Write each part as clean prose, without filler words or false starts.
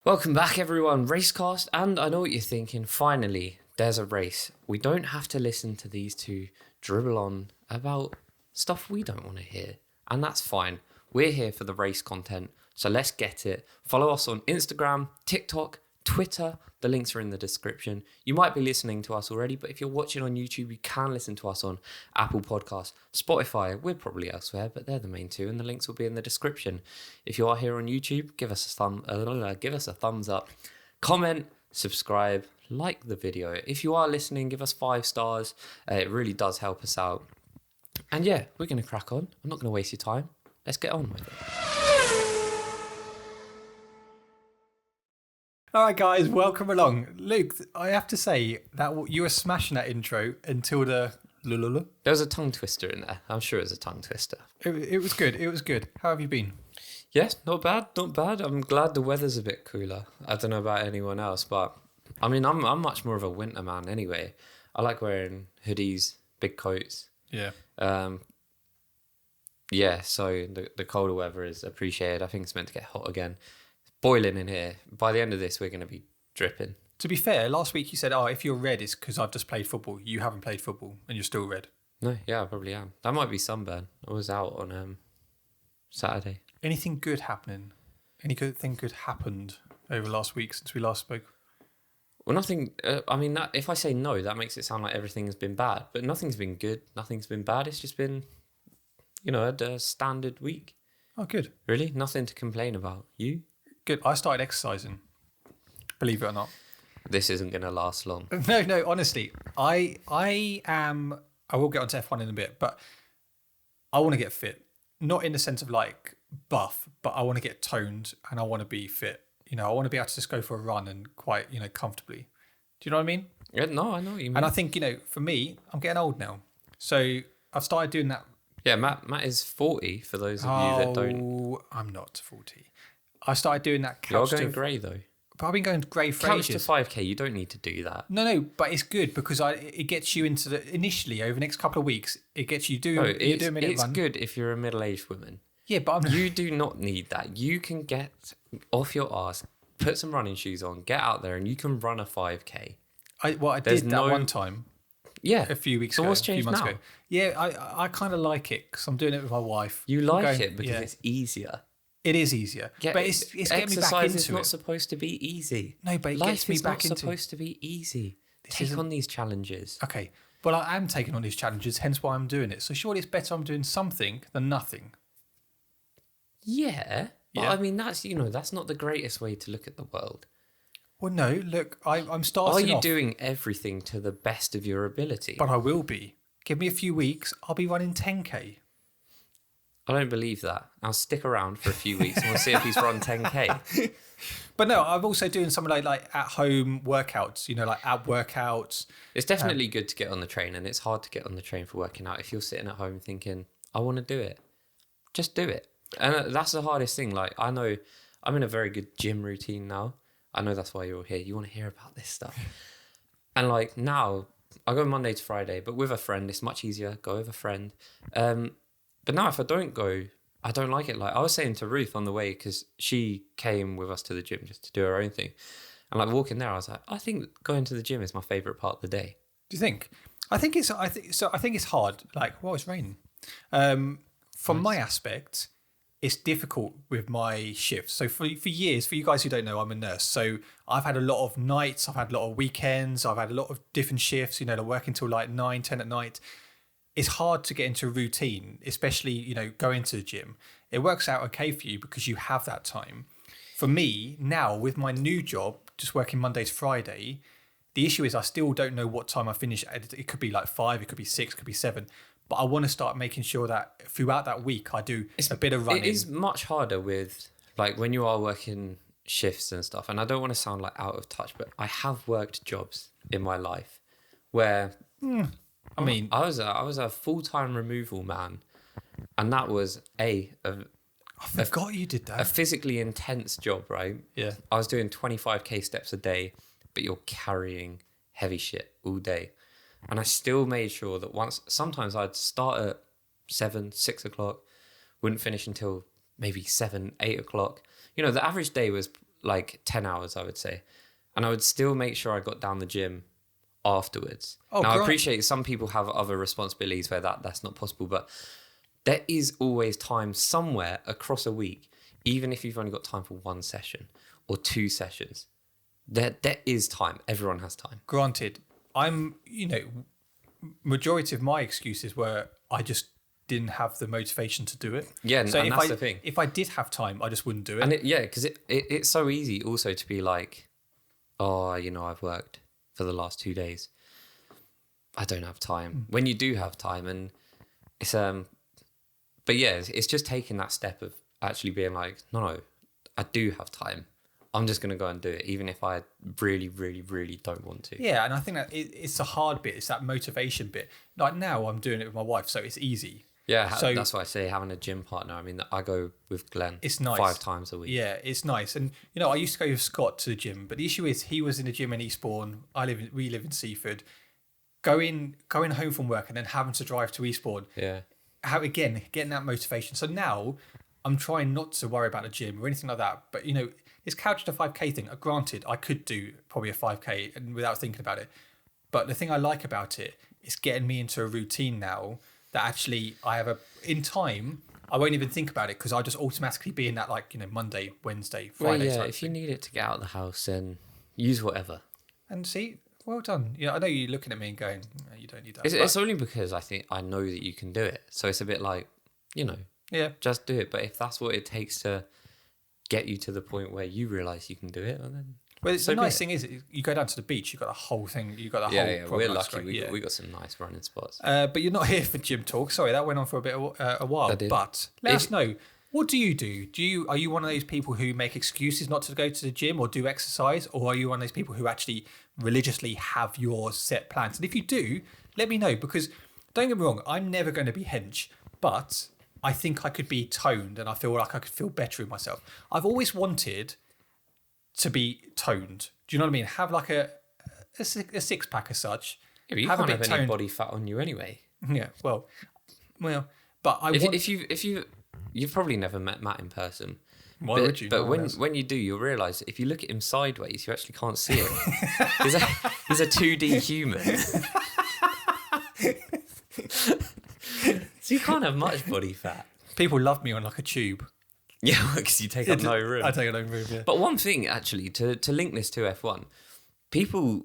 Welcome back, everyone. Racecast, and I know what you're thinking. Finally, there's a race. We don't have to listen to these two dribble on about stuff we don't want to hear, and that's fine. We're here for the race content, so let's get it. Follow us on Instagram, TikTok, Twitter. The links are in the description. You might be listening to us already, but if you're watching on YouTube, you can listen to us on Apple Podcasts, Spotify. We're probably elsewhere, but they're the main two, and the links will be in the description. If you are here on YouTube, give us a thumbs up, comment, subscribe, like the video. If you are listening, give us 5 stars. It really does help us out. And yeah, we're going to crack on. I'm not going to waste your time. Let's get on with it. All right, guys, welcome along. Luke, I have to say that you were smashing that intro until the lululu. There was a tongue twister in there. I'm sure it was a tongue twister. It was good. It was good. How have you been? Yes, not bad, not bad. I'm glad the weather's a bit cooler. I don't know about anyone else, but I mean, I'm much more of a winter man anyway. I like wearing hoodies, big coats. Yeah. Yeah, so the colder weather is appreciated. I think it's meant to get hot again. Boiling in here. By the end of this, we're going to be dripping. To be fair, last week you said, if you're red, it's because I've just played football. You haven't played football and you're still red. No, yeah, I probably am. That might be sunburn. I was out on Saturday. Anything good happening? Any good thing good happened over last week since we last spoke? Well, nothing. I mean, if I say no, that makes it sound like everything has been bad. But nothing's been good. Nothing's been bad. It's just been, a standard week. Oh, good. Really? Nothing to complain about. You? Good. I started exercising, believe it or not. This isn't going to last long. No, honestly. I will get onto F1 in a bit, but I want to get fit. Not in the sense of like buff, but I want to get toned and I want to be fit. I want to be able to just go for a run and quite, comfortably. Do you know what I mean? Yeah, no, I know what you mean. And I think, for me, I'm getting old now. So I've started doing that. Yeah, Matt is 40, for those of you that don't. Oh, I'm not 40. I started doing that couch. You're going grey, though. But I've been going grey for Couch ages. to 5K, you don't need to do that. No, but it's good because it gets you into initially, over the next couple of weeks, it gets you do a minute run. It's good if you're a middle-aged woman. Yeah, but you do not need that. You can get off your arse, put some running shoes on, get out there, and you can run a 5K. I did that one time. Yeah. A few weeks ago. What's changed a few months now? ago. Yeah, I kind of like it because I'm doing it with my wife. You like it because it's easier. It is easier. But it's getting me back into it. Exercise is not supposed to be easy. No, but it Life gets me is back not into it. supposed to be easy. Take on these challenges. Okay, but I am taking on these challenges, hence why I'm doing it. So surely it's better I'm doing something than nothing. Yeah. But I mean, that's not the greatest way to look at the world. Well, no, look, I'm starting Are you off, doing everything to the best of your ability? but I will be. Give me a few weeks, I'll be running 10K. I don't believe that. I'll stick around for a few weeks and we'll see if he's run 10K. But no, I'm also doing something like at-home workouts, like ab workouts. It's definitely good to get on the train, and it's hard to get on the train for working out. If you're sitting at home thinking, I want to do it, just do it. And that's the hardest thing. Like, I know I'm in a very good gym routine now. I know that's why you're here. You want to hear about this stuff. And like now, I go Monday to Friday, but with a friend, it's much easier. Go with a friend. But now if I don't go, I don't like it. Like I was saying to Ruth on the way, because she came with us to the gym just to do her own thing. And like walking there, I was like, I think going to the gym is my favourite part of the day. Do you think? I think it's hard. Like, it's raining. From my aspect, it's difficult with my shifts. So for years, for you guys who don't know, I'm a nurse. So I've had a lot of nights, I've had a lot of weekends, I've had a lot of different shifts, like working till like 9, 10 at night. It's hard to get into a routine, especially, going to the gym. It works out okay for you because you have that time. For me, now with my new job, just working Monday to Friday, the issue is I still don't know what time I finish. It could be like 5, it could be 6, it could be 7. But I want to start making sure that throughout that week, I do a bit of running. It is much harder with, like, when you are working shifts and stuff. And I don't want to sound like out of touch, but I have worked jobs in my life where... I mean, I was a full-time removal man, and that was I forgot you did that. A physically intense job, right? Yeah. I was doing 25k steps a day, but you're carrying heavy shit all day, and I still made sure that sometimes I'd start at 7, 6 o'clock, wouldn't finish until maybe 7, 8 o'clock. The average day was like 10 hours, I would say. And I would still make sure I got down the gym afterwards. Oh, now, I great. appreciate some people have other responsibilities where that's not possible, but there is always time somewhere across a week, even if you've only got time for one session or two sessions. There is time. Everyone has time. Granted, majority of my excuses were I just didn't have the motivation to do it. Yeah, so and that's the thing. If I did have time, I just wouldn't do it. And because it's so easy also to be like, oh, I've worked for the last 2 days. I don't have time. When you do have time, and it's but yeah, it's just taking that step of actually being like, no, I do have time. I'm just going to go and do it, even if I really, really, really don't want to. Yeah, and I think that it's the hard bit. It's that motivation bit. Like now I'm doing it with my wife, so it's easy. Yeah, so that's why I say having a gym partner. I mean, I go with Glenn. It's nice. 5 times a week. Yeah, it's nice. And, I used to go with Scott to the gym, but the issue is he was in the gym in Eastbourne. We live in Seaford. Going home from work and then having to drive to Eastbourne. Yeah. Getting that motivation. So now I'm trying not to worry about the gym or anything like that. But, it's couched a 5K thing. Granted, I could do probably a 5K and without thinking about it. But the thing I like about it is getting me into a routine now that actually I have in time, I won't even think about it because I'll just automatically be in that Monday, Wednesday, Friday. Well, yeah, if you need it to get out of the house, then use whatever. And see, well done. Yeah, I know you're looking at me and going, no, you don't need that. It's only because I know that you can do it. So it's a bit like, yeah, just do it. But if that's what it takes to get you to the point where you realise you can do it, well then... Well, the nice thing is, you go down to the beach, you've got the whole thing, you've got the whole... Yeah, we're lucky. We got some nice running spots. But you're not here for gym talk. Sorry, that went on for a while. But let us know, what do you do? Are you one of those people who make excuses not to go to the gym or do exercise? Or are you one of those people who actually religiously have your set plans? And if you do, let me know. Because, don't get me wrong, I'm never going to be hench. But I think I could be toned and I feel like I could feel better in myself. I've always wanted to be toned. Do you know what I mean? Have like a six pack as such. Yeah, but you can't have any body fat on you anyway. Yeah, well, but you've probably never met Matt in person. Why would you? But when you do, you'll realise if you look at him sideways, you actually can't see him. he's a 2D human. So you can't have much body fat. People love me on like a tube. Yeah, because you take up no room. I take up no room, yeah. But one thing, actually, to link this to F1, people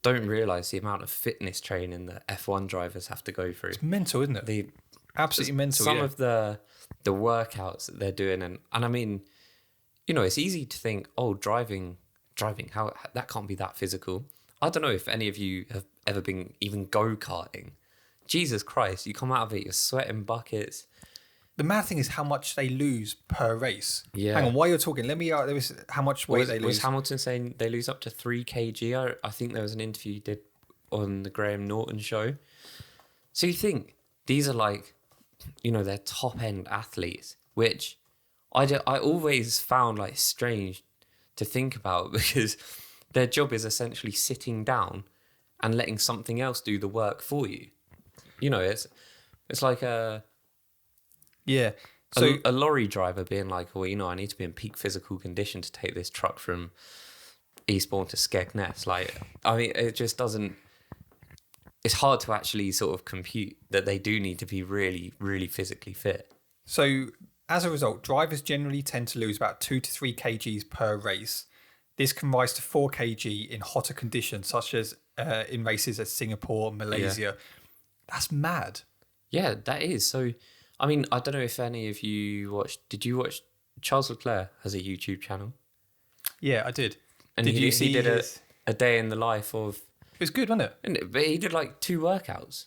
don't realise the amount of fitness training that F1 drivers have to go through. It's mental, isn't it? Absolutely mental, Some of the workouts that they're doing, and I mean, it's easy to think, oh, driving, how that can't be that physical. I don't know if any of you have ever been even go-karting. Jesus Christ, you come out of it, you're sweating buckets. The mad thing is how much they lose per race. Yeah. Hang on, while you're talking, let me how much weight they lose. Was Hamilton saying they lose up to 3 kg? I think there was an interview you did on the Graham Norton show. So you think these are like, they're top end athletes, which I always found like strange to think about because their job is essentially sitting down and letting something else do the work for you. It's like a lorry driver being like, well, I need to be in peak physical condition to take this truck from Eastbourne to Skegness. Like, I mean, it just doesn't. It's hard to actually sort of compute that they do need to be really, really physically fit. So as a result, drivers generally tend to lose about 2 to 3 kgs per race. This can rise to 4 kg in hotter conditions, such as in races at Singapore, Malaysia. Yeah. That's mad. Yeah, that is. So, I mean, I don't know if any of you watched... Did you watch... Charles Leclerc has a YouTube channel. Yeah, I did. And he did a day in the life of... It was good, wasn't it? But he did like 2 workouts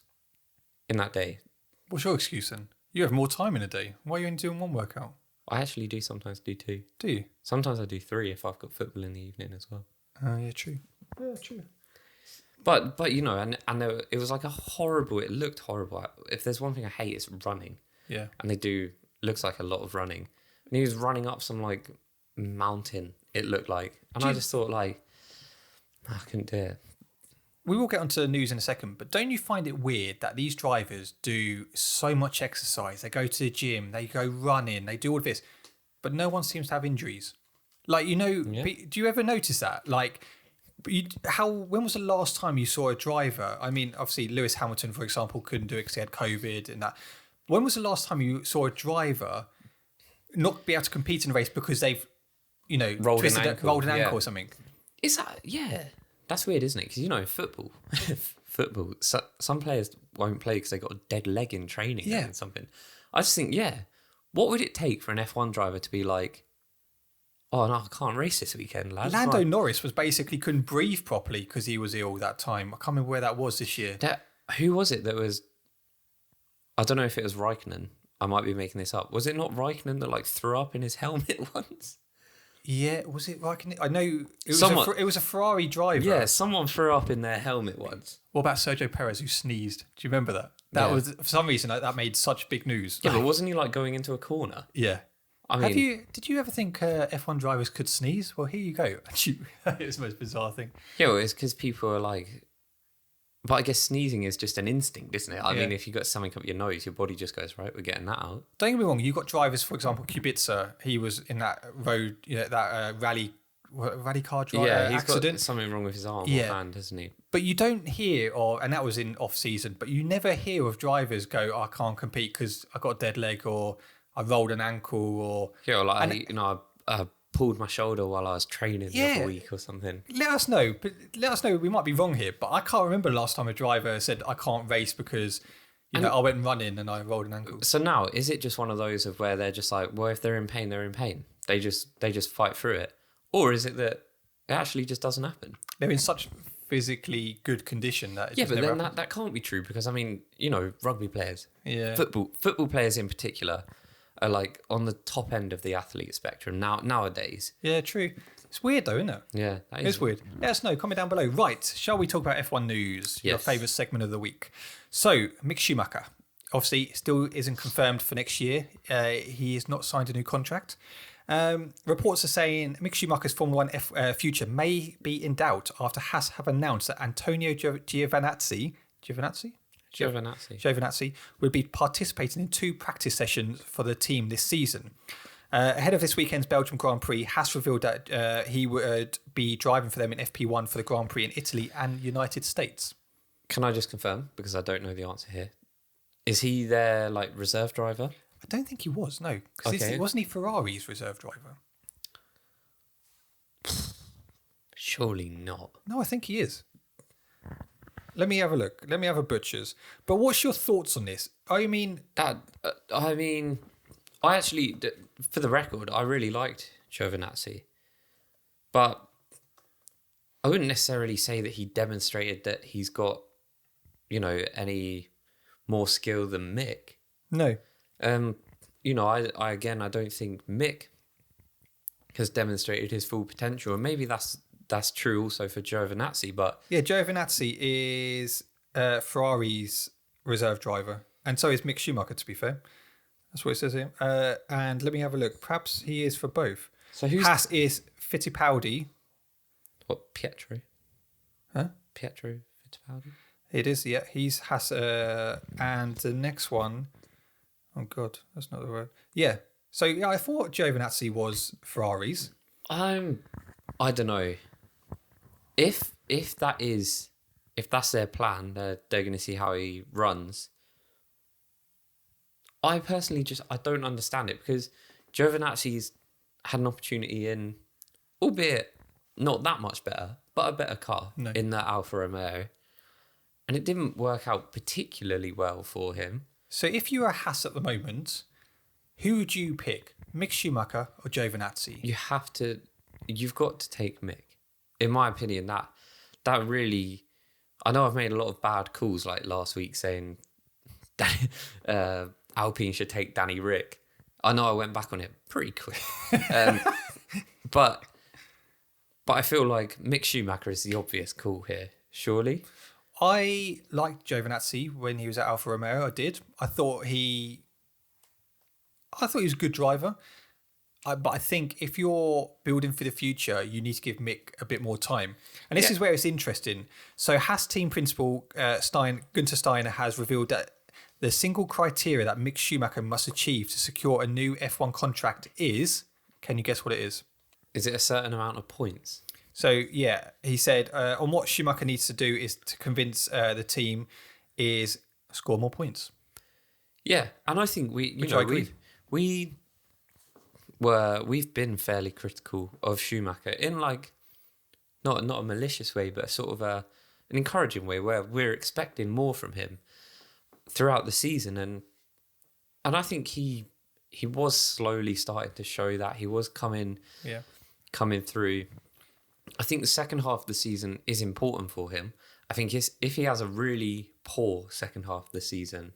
in that day. What's your excuse then? You have more time in a day. Why are you only doing 1 workout? I actually do sometimes do 2. Do you? Sometimes I do 3 if I've got football in the evening as well. Oh, yeah, true. Yeah, true. But and it was like it looked horrible. If there's one thing I hate, it's running. Yeah. And looks like a lot of running. And he was running up some like mountain, it looked like. And I just thought like, I couldn't do it. We will get onto the news in a second, but don't you find it weird that these drivers do so much exercise? They go to the gym, they go running, they do all of this, but no one seems to have injuries. Like, you know, Yeah. do you ever notice that? Like, when was the last time you saw a driver? I mean, obviously, Lewis Hamilton, for example, couldn't do it because he had COVID and that. When was the last time you saw a driver not be able to compete in a race because they've, you know, rolled an ankle or something? Is that, yeah. That's weird, isn't it? Because, you know, football, some players won't play because they got a dead leg in training or something. I just think, what would it take for an F1 driver to be like, oh, no, I can't race this weekend, lads? Lando Norris was basically couldn't breathe properly because he was ill that time. I can't remember where that was this year. Who was it that was... I don't know if it was Raikkonen. I might be making this up. Was it not Raikkonen that, like, threw up in his helmet once? Yeah, was it Raikkonen? I know it was a Ferrari driver. Yeah, someone threw up in their helmet once. What about Sergio Perez who sneezed? Do you remember that? That was, for some reason, that made such big news. Yeah, but wasn't he like going into a corner? Yeah. I mean, did you ever think F1 drivers could sneeze? Well, here you go. It's the most bizarre thing. Yeah, well, it's because people are like... But I guess sneezing is just an instinct, isn't it? I mean, if you got something up your nose, your body just goes, right, we're getting that out. Don't get me wrong. You got drivers, for example, Kubica. He was in that road, that rally car drive accident. Got something wrong with his arm or hand, hasn't he? But you don't hear, and that was in off season. But you never hear of drivers go, oh, I can't compete because I got a dead leg or I rolled an ankle or I pulled my shoulder while I was training the other week or something. Let us know. But let us know. We might be wrong here, but I can't remember the last time a driver said I can't race because I went running and I rolled an ankle. So now, is it just one of those of where they're just like, well, if they're in pain, they're in pain. They just fight through it, or is it that it actually just doesn't happen? They're in such physically good condition that but then that can't be true because I mean, rugby players, football players in particular, are like on the top end of the athlete spectrum nowadays. Yeah, true. It's weird though, isn't it? Yeah, it's weird. Let us know. Comment down below. Right, shall we talk about F1 news? Yes. Your favourite segment of the week. So, Mick Schumacher, obviously, still isn't confirmed for next year. He has not signed a new contract. Reports are saying Mick Schumacher's Formula 1 future may be in doubt after Haas have announced that Antonio Giovinazzi would be participating in 2 practice sessions for the team this season. Ahead of this weekend's Belgium Grand Prix, Haas revealed that he would be driving for them in FP1 for the Grand Prix in Italy and United States. Can I just confirm, because I don't know the answer here, is he their reserve driver? I don't think he was, no. Because wasn't he Ferrari's reserve driver? Surely not. No, I think he is. Let me have a look. Let me have a butcher's. But what's your thoughts on this? I mean, I actually, for the record, I really liked Giovinazzi, but I wouldn't necessarily say that he demonstrated that he's got, any more skill than Mick. No. I don't think Mick has demonstrated his full potential, and maybe that's true also for Giovinazzi, but... Yeah, Giovinazzi is Ferrari's reserve driver, and so is Mick Schumacher, to be fair. That's what it says here. And let me have a look. Perhaps he is for both. So who's... Haas is Fittipaldi. What, Pietro? Huh? Pietro Fittipaldi? It is, yeah. He's Haas. And the next one... Oh, God, that's not the word. Yeah. So, yeah, I thought Giovinazzi was Ferrari's. I don't know. If that's their plan, they're going to see how he runs. I personally I don't understand it because Giovinazzi's had an opportunity in, albeit not that much better, but a better car in the Alfa Romeo. And it didn't work out particularly well for him. So if you were a Haas at the moment, who would you pick? Mick Schumacher or Giovinazzi? You've got to take Mick. In my opinion, that really... I know I've made a lot of bad calls like last week saying Alpine should take Danny Rick. I know I went back on it pretty quick. But I feel like Mick Schumacher is the obvious call here, surely. I liked Giovinazzi when he was at Alfa Romeo. I did. I thought he was a good driver. But I think if you're building for the future, you need to give Mick a bit more time. And this is where it's interesting. So Haas team principal Gunther Steiner has revealed that the single criteria that Mick Schumacher must achieve to secure a new F1 contract is... Can you guess what it is? Is it a certain amount of points? So, yeah, he said on what Schumacher needs to do is to convince the team is score more points. Yeah, and I think we've been fairly critical of Schumacher in like not a malicious way, but sort of an encouraging way where we're expecting more from him throughout the season, and I think he was slowly starting to show that he was coming through. I think the second half of the season is important for him. I think if he has a really poor second half of the season,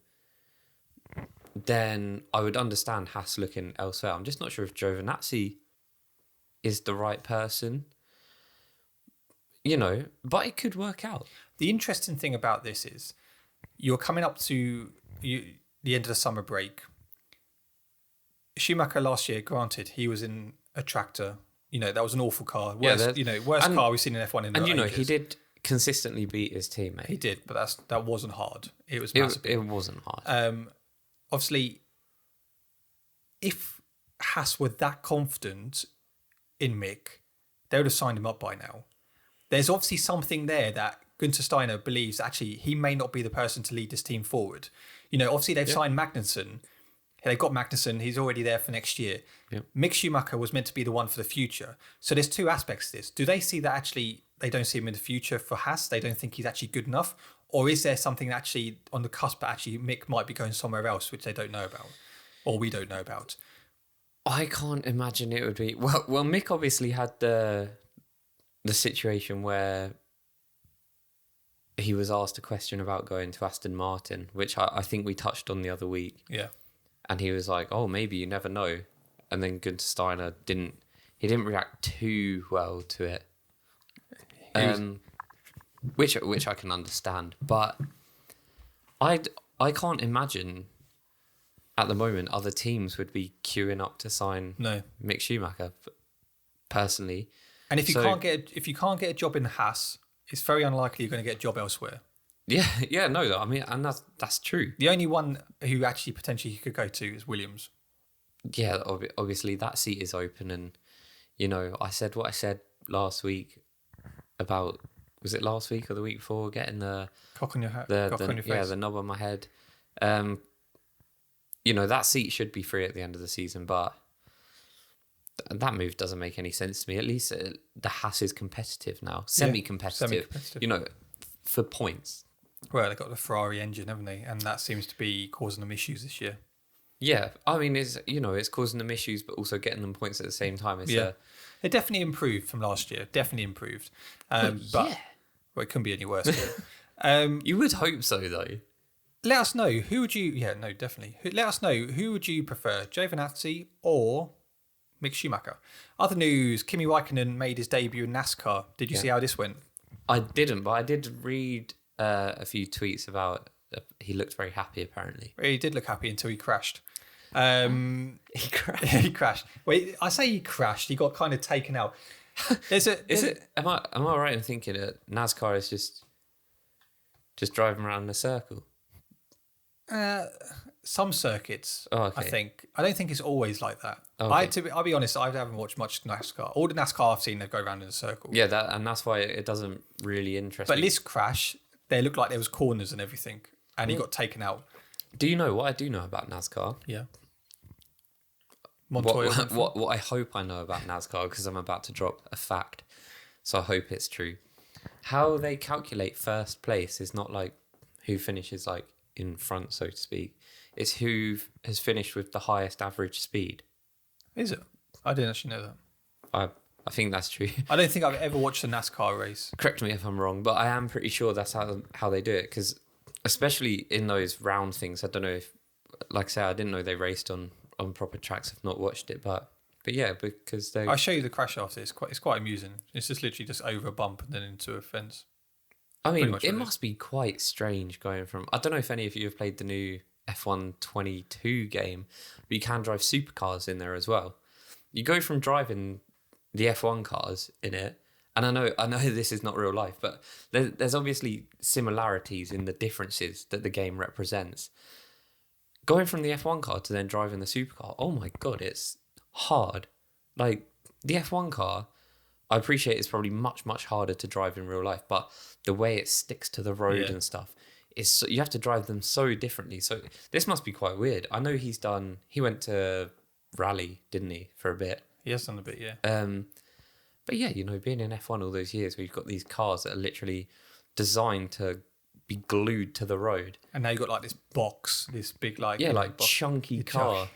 then I would understand Haas looking elsewhere. I'm just not sure if Giovinazzi is the right person, but it could work out. The interesting thing about this is you're coming up to the end of the summer break. Schumacher last year, granted, he was in a tractor. That was an awful car. Worst car we've seen in F1 in the ages. He did consistently beat his teammate. He did, but that wasn't hard. It was massive. It wasn't hard. Obviously, if Haas were that confident in Mick, they would have signed him up by now. There's obviously something there that Günther Steiner believes actually he may not be the person to lead this team forward. Obviously they've signed Magnussen. They've got Magnussen. He's already there for next year. Yep. Mick Schumacher was meant to be the one for the future. So there's two aspects to this. Do they see that actually they don't see him in the future for Haas? They don't think he's actually good enough? Or is there something actually on the cusp that actually Mick might be going somewhere else, which they don't know about? Or we don't know about? I can't imagine it would be... Well, Mick obviously had the situation where he was asked a question about going to Aston Martin, which I think we touched on the other week. Yeah. And he was like, oh, maybe, you never know. And then Günther Steiner didn't react too well to it. Which I can understand. But I can't imagine at the moment other teams would be queuing up to sign Mick Schumacher, personally. And if you can't get a job in Haas, it's very unlikely you're going to get a job elsewhere. Yeah, no, I mean, and that's true. The only one who actually potentially he could go to is Williams. Yeah, obviously that seat is open, and I said what I said last week about, was it last week or the week before, getting the cock on your head, cock on your face. Yeah, the knob on my head. That seat should be free at the end of the season, but that move doesn't make any sense to me. At least the Haas is competitive now, semi-competitive. For points. Well, they've got the Ferrari engine, haven't they? And that seems to be causing them issues this year. Yeah, I mean, it's causing them issues, but also getting them points at the same time. They definitely improved from last year. Definitely improved. But it couldn't be any worse. You would hope so, though. Let us know who would you. Yeah, no, definitely. Let us know who would you prefer, Giovinazzi or Mick Schumacher. Other news: Kimi Raikkonen made his debut in NASCAR. Did you see how this went? I didn't, but I did read a few tweets about. He looked very happy, apparently. He did look happy until he crashed. He crashed. Wait, I say he crashed. He got kind of taken out. Am I right in thinking that NASCAR is just driving around in a circle? Some circuits, okay. I think. I don't think it's always like that. Okay. I'll be honest, I haven't watched much NASCAR. All the NASCAR I've seen, they go around in a circle. Yeah, that's why it doesn't really interest me. But this crash, they looked like there was corners and everything, and he got taken out. Do you know what I do know about NASCAR? Yeah. What I hope I know about NASCAR, because I'm about to drop a fact, so I hope it's true. How they calculate first place is not like who finishes like in front, so to speak. It's who has finished with the highest average speed. Is it? I didn't actually know that. I think that's true. I don't think I've ever watched a NASCAR race. Correct me if I'm wrong, but I am pretty sure that's how they do it, because especially in those round things, I don't know if, like I say, I didn't know they raced on proper tracks. I've not watched it, but yeah, because they... I'll show you the crash after. It's quite amusing. It's just literally just over a bump and then into a fence. I mean, it must be quite strange going from... I don't know if any of you have played the new F1 22 game, but you can drive supercars in there as well. You go from driving the F1 cars in it, and I know this is not real life, but there's obviously similarities in the differences that the game represents. Going from the F1 car to then driving the supercar, oh my God, it's hard. Like, the F1 car, I appreciate it's probably much, much harder to drive in real life, but the way it sticks to the road and stuff, you have to drive them so differently. So this must be quite weird. I know he went to rally, didn't he, for a bit? He has done a bit, yeah. But yeah, being in F1 all those years where you've got these cars that are literally designed to be glued to the road. And now you've got like this box, this big box, chunky car.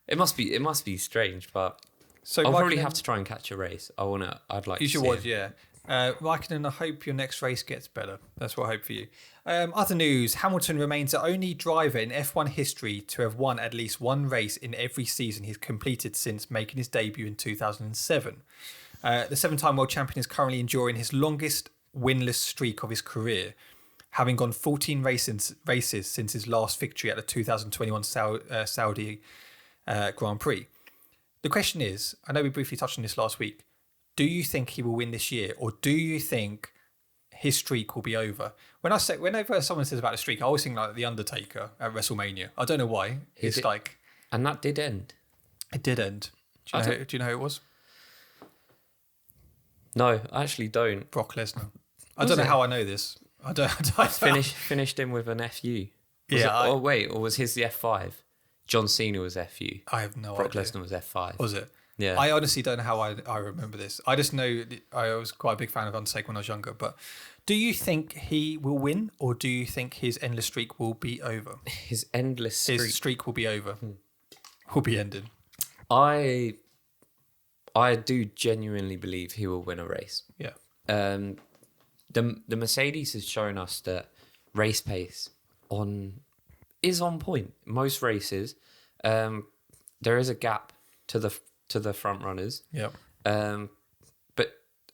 It must be strange, but so I'll probably have to try and catch a race. I'd like to see. You should watch, yeah. Raikkonen, I hope your next race gets better. That's what I hope for you. Other news, Hamilton remains the only driver in F1 history to have won at least one race in every season he's completed since making his debut in 2007. The seven-time world champion is currently enduring his longest winless streak of his career, having gone 14 races since his last victory at the 2021 Saudi Grand Prix. The question is, I know we briefly touched on this last week, do you think he will win this year, or do you think his streak will be over? Whenever someone says about a streak, I always think like The Undertaker at WrestleMania. I don't know why. And that did end. It did end. Do you know who it was? No, I actually don't. Brock Lesnar. I don't know how I know this. I don't Finished him with an FU. Or was his the F5? John Cena was FU. I have no Brock idea. Lesnar was F5. Was it? Yeah. I honestly don't know how I remember this. I just know I was quite a big fan of Undertaker when I was younger. But do you think he will win, or do you think his endless streak will be over? His endless streak? His streak will be over. Will be ended. I do genuinely believe he will win a race. Yeah. The Mercedes has shown us that race pace is on point. Most races, there is a gap to the front runners. Yeah. But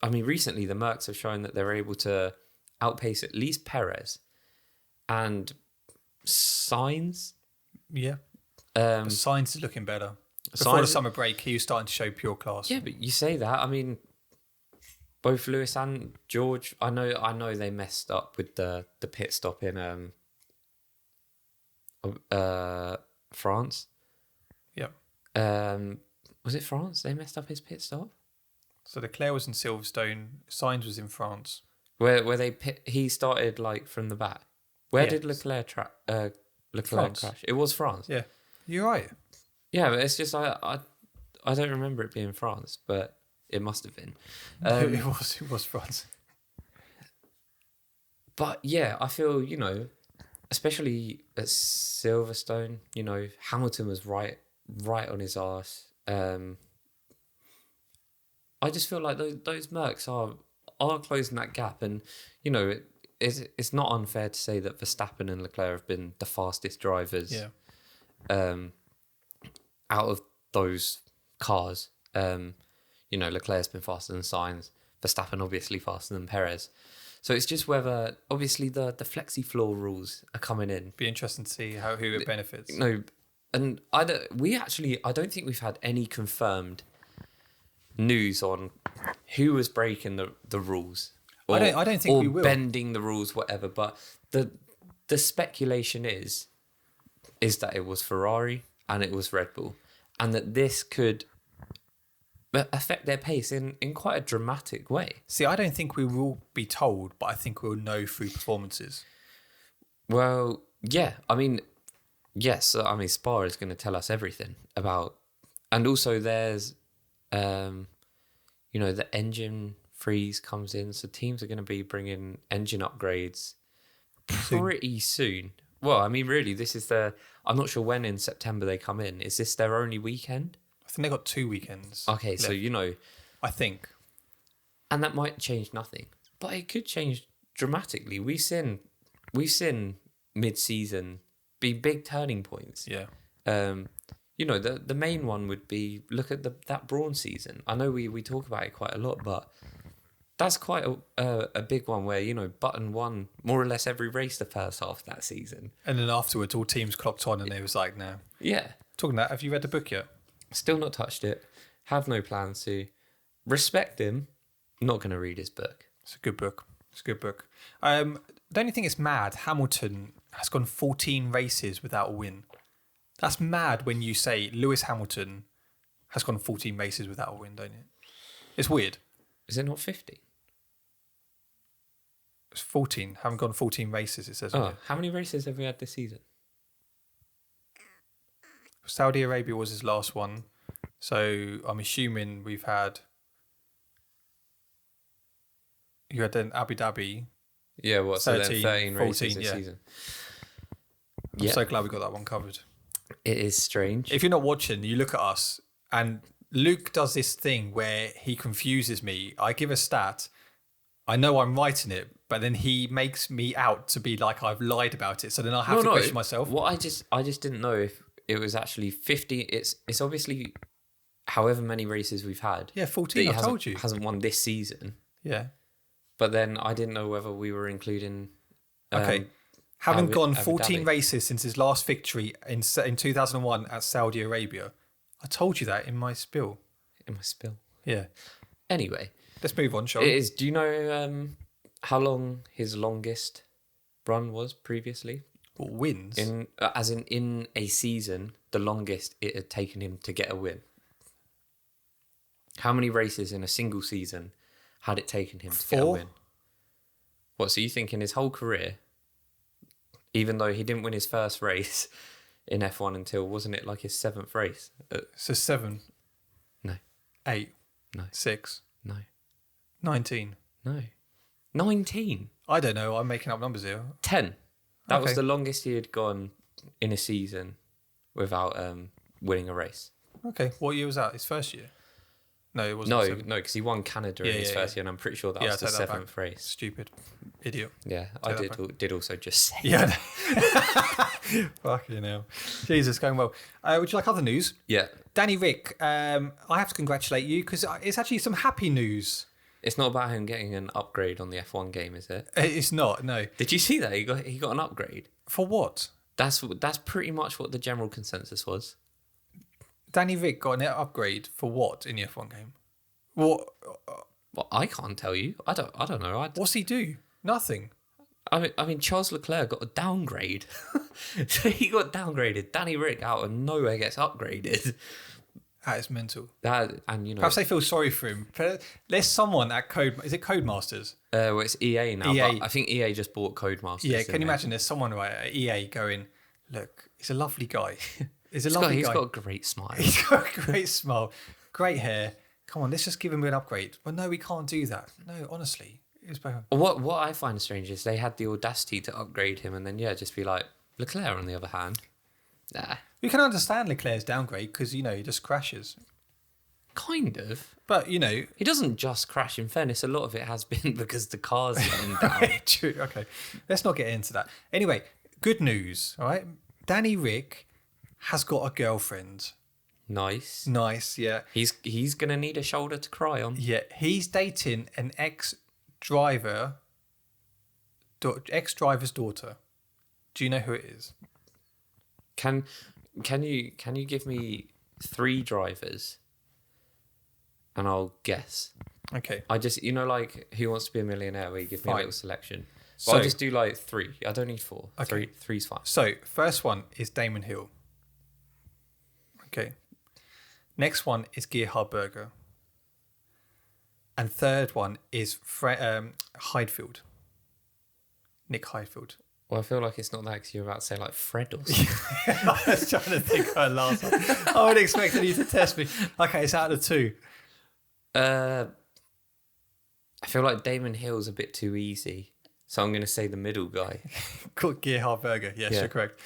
I mean, recently the Mercs have shown that they're able to outpace at least Perez and Sainz. Yeah. Sainz is looking better. Before the summer break, he was starting to show pure class. Yeah, but you say that. I mean, both Lewis and George. I know they messed up with the pit stop in France. Yep. Was it France? They messed up his pit stop. So Leclerc was in Silverstone. Sainz was in France. Where he started like from the back. Where did Leclerc crash? It was France. Yeah, you're right. Yeah, but it's just I don't remember it being France, but it must have been. It was France. But yeah, I feel, especially at Silverstone, Hamilton was right on his arse. I just feel like those Mercs are closing that gap, and it's not unfair to say that Verstappen and Leclerc have been the fastest drivers. Yeah. Out of those cars. Leclerc's been faster than Sainz. Verstappen obviously faster than Perez. So it's just whether, obviously, the flexi floor rules are coming in. Be interesting to see who it benefits. And I don't think we've had any confirmed news on who was breaking the rules. I don't think we will. Or bending the rules, whatever. But the speculation is that it was Ferrari and it was Red Bull, and that this could affect their pace in quite a dramatic way. See, I don't think we will be told, but I think we'll know through performances. Well, yeah. I mean, yes. I mean, Spa is going to tell us everything about, and also there's, the engine freeze comes in, so teams are going to be bringing engine upgrades pretty soon. Well, I mean, really, this is I'm not sure when in September they come in. Is this their only weekend? I think they got 2 weekends. Okay, left. so I think, and that might change nothing, but it could change dramatically. We've seen mid-season be big turning points. Yeah. The main one would be look at that Brawn season. I know we talk about it quite a lot, but that's quite a big one where Button won more or less every race the first half of that season, and then afterwards all teams clocked on and it was like, no. Yeah. Talking of that, have you read the book yet? Still not touched it. Have no plans to. Respect him. Not going to read his book. It's a good book. The only thing is mad, Hamilton has gone 14 races without a win. That's mad when you say Lewis Hamilton has gone 14 races without a win, don't you? It's weird. Is it not 50? It's 14. Haven't gone 14 races, it says on Oh, it. how many races have we had this season? Saudi Arabia was his last one. So I'm assuming we've had... You had then Abu Dhabi. Yeah, what? 13, so then 13 races 14, this yeah. season. I'm so glad we got that one covered. It is strange. If you're not watching, you look at us, and Luke does this thing where he confuses me. I give a stat, I know I'm writing it, but then he makes me out to be like I've lied about it. So then I have to question myself. What I just didn't know if it was actually 50. It's obviously however many races we've had. Yeah, 14. I told you. Hasn't won this season. Yeah. But then I didn't know whether we were including. Okay. Having gone Abu 14 Dhabi. races since his last victory in 2001 at Saudi Arabia. I told you that in my spill. In my spill. Yeah. Anyway, Let's move on, shall it we? is. Do you know how long his longest run was previously? What, wins? As in a season, the longest it had taken him to get a win. How many races in a single season had it taken him to get a 4? win? What, so you think in his whole career, even though he didn't win his first race in F1 until, wasn't it like his 7th race? So 7. No. 8. No. 6. No. 19. No. 19. I don't know. I'm making up numbers here. 10. That was Okay. the longest he had gone in a season without winning a race. Okay. What year was that? His first year? No, it wasn't. No, because he won Canada in his first year, and I'm pretty sure that was the I take that 7th race. Stupid. Idiot. Yeah, Take I that did also just say. Yeah. Fucking hell. Jesus, going well. Would you like other news? Yeah. Danny Rick, I have to congratulate you because it's actually some happy news. It's not about him getting an upgrade on the F1 game, is it? It's not, no. Did you see that? He got an upgrade. For what? That's pretty much what the general consensus was. Danny Rick got an upgrade for what in the F1 game? What? Well, I can't tell you. I don't know. What's he do? Nothing. I mean, Charles Leclerc got a downgrade. So he got downgraded. Danny Rick out of nowhere gets upgraded. That is mental. And you know, Perhaps they feel sorry for him. There's someone at Is it Codemasters? well, it's EA now. EA. But I think EA just bought Codemasters. Yeah, didn't can you they? imagine there's someone right at EA going, look, he's a lovely guy. He's a He's lovely got guy. a great smile. He's got a great smile, great hair. Come on, let's just give him an upgrade. Well, no, we can't do that. No, honestly. It was better. What I find strange is they had the audacity to upgrade him and then just be like, Leclerc on the other hand, nah, We can understand Leclerc's downgrade because, he just crashes. kind of. But, He doesn't just crash. In fairness, a lot of it has been because the car's letting down. True. Okay. Let's not get into that. Anyway, good news, all right? Danny Rick has got a girlfriend. Nice. Nice, yeah. He's gonna need a shoulder to cry on. Yeah, he's dating an ex-driver's daughter. Do you know who it is? Can you give me 3 drivers, and I'll guess. Okay. I just like Who Wants to Be a Millionaire, where you give me a Fine. little selection. But So- I'll just do like 3. I don't need 4. Okay. Three's fine. So, first one is Damon Hill. Okay. Next one is Gerhard Berger. And third one is Heidfeld. Nick Heidfeld. Well, I feel like it's not that because you're about to say like Fred or something. I was trying to think of a last one. I would expect you to test me. Okay, it's out of 2. I feel like Damon Hill's a bit too easy, so I'm going to say the middle guy. Called Gerhard Berger. Yes, Yeah. you're correct.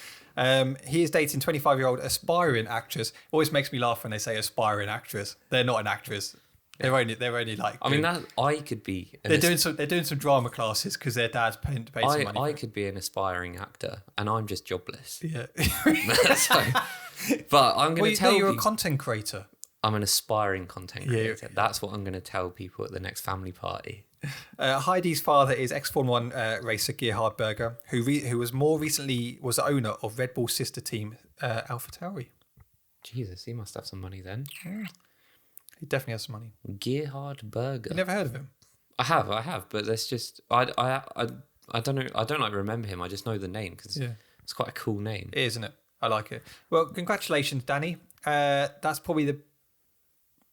He is dating 25-year-old aspiring actress. Always makes me laugh when they say aspiring actress. They're not an actress. They're only like. I mean, that I could be. They're doing some drama classes because their dad's paid some money. I could be an aspiring actor, and I'm just jobless. Yeah. So, but I'm going to tell you're you, a content creator. I'm an aspiring content Yeah, creator. yeah. That's what I'm going to tell people at the next family party. Heidi's father is ex-Formula 1 racer Gerhard Berger, who was more recently was the owner of Red Bull's sister team AlphaTauri. Jesus, he must have some money then. He definitely has some money. Gerhard Berger. You never heard of him? I have, but that's just I don't know. I don't remember him. I just know the name because it's quite a cool name. It is, isn't it? I like it. Well, congratulations, Danny. That's probably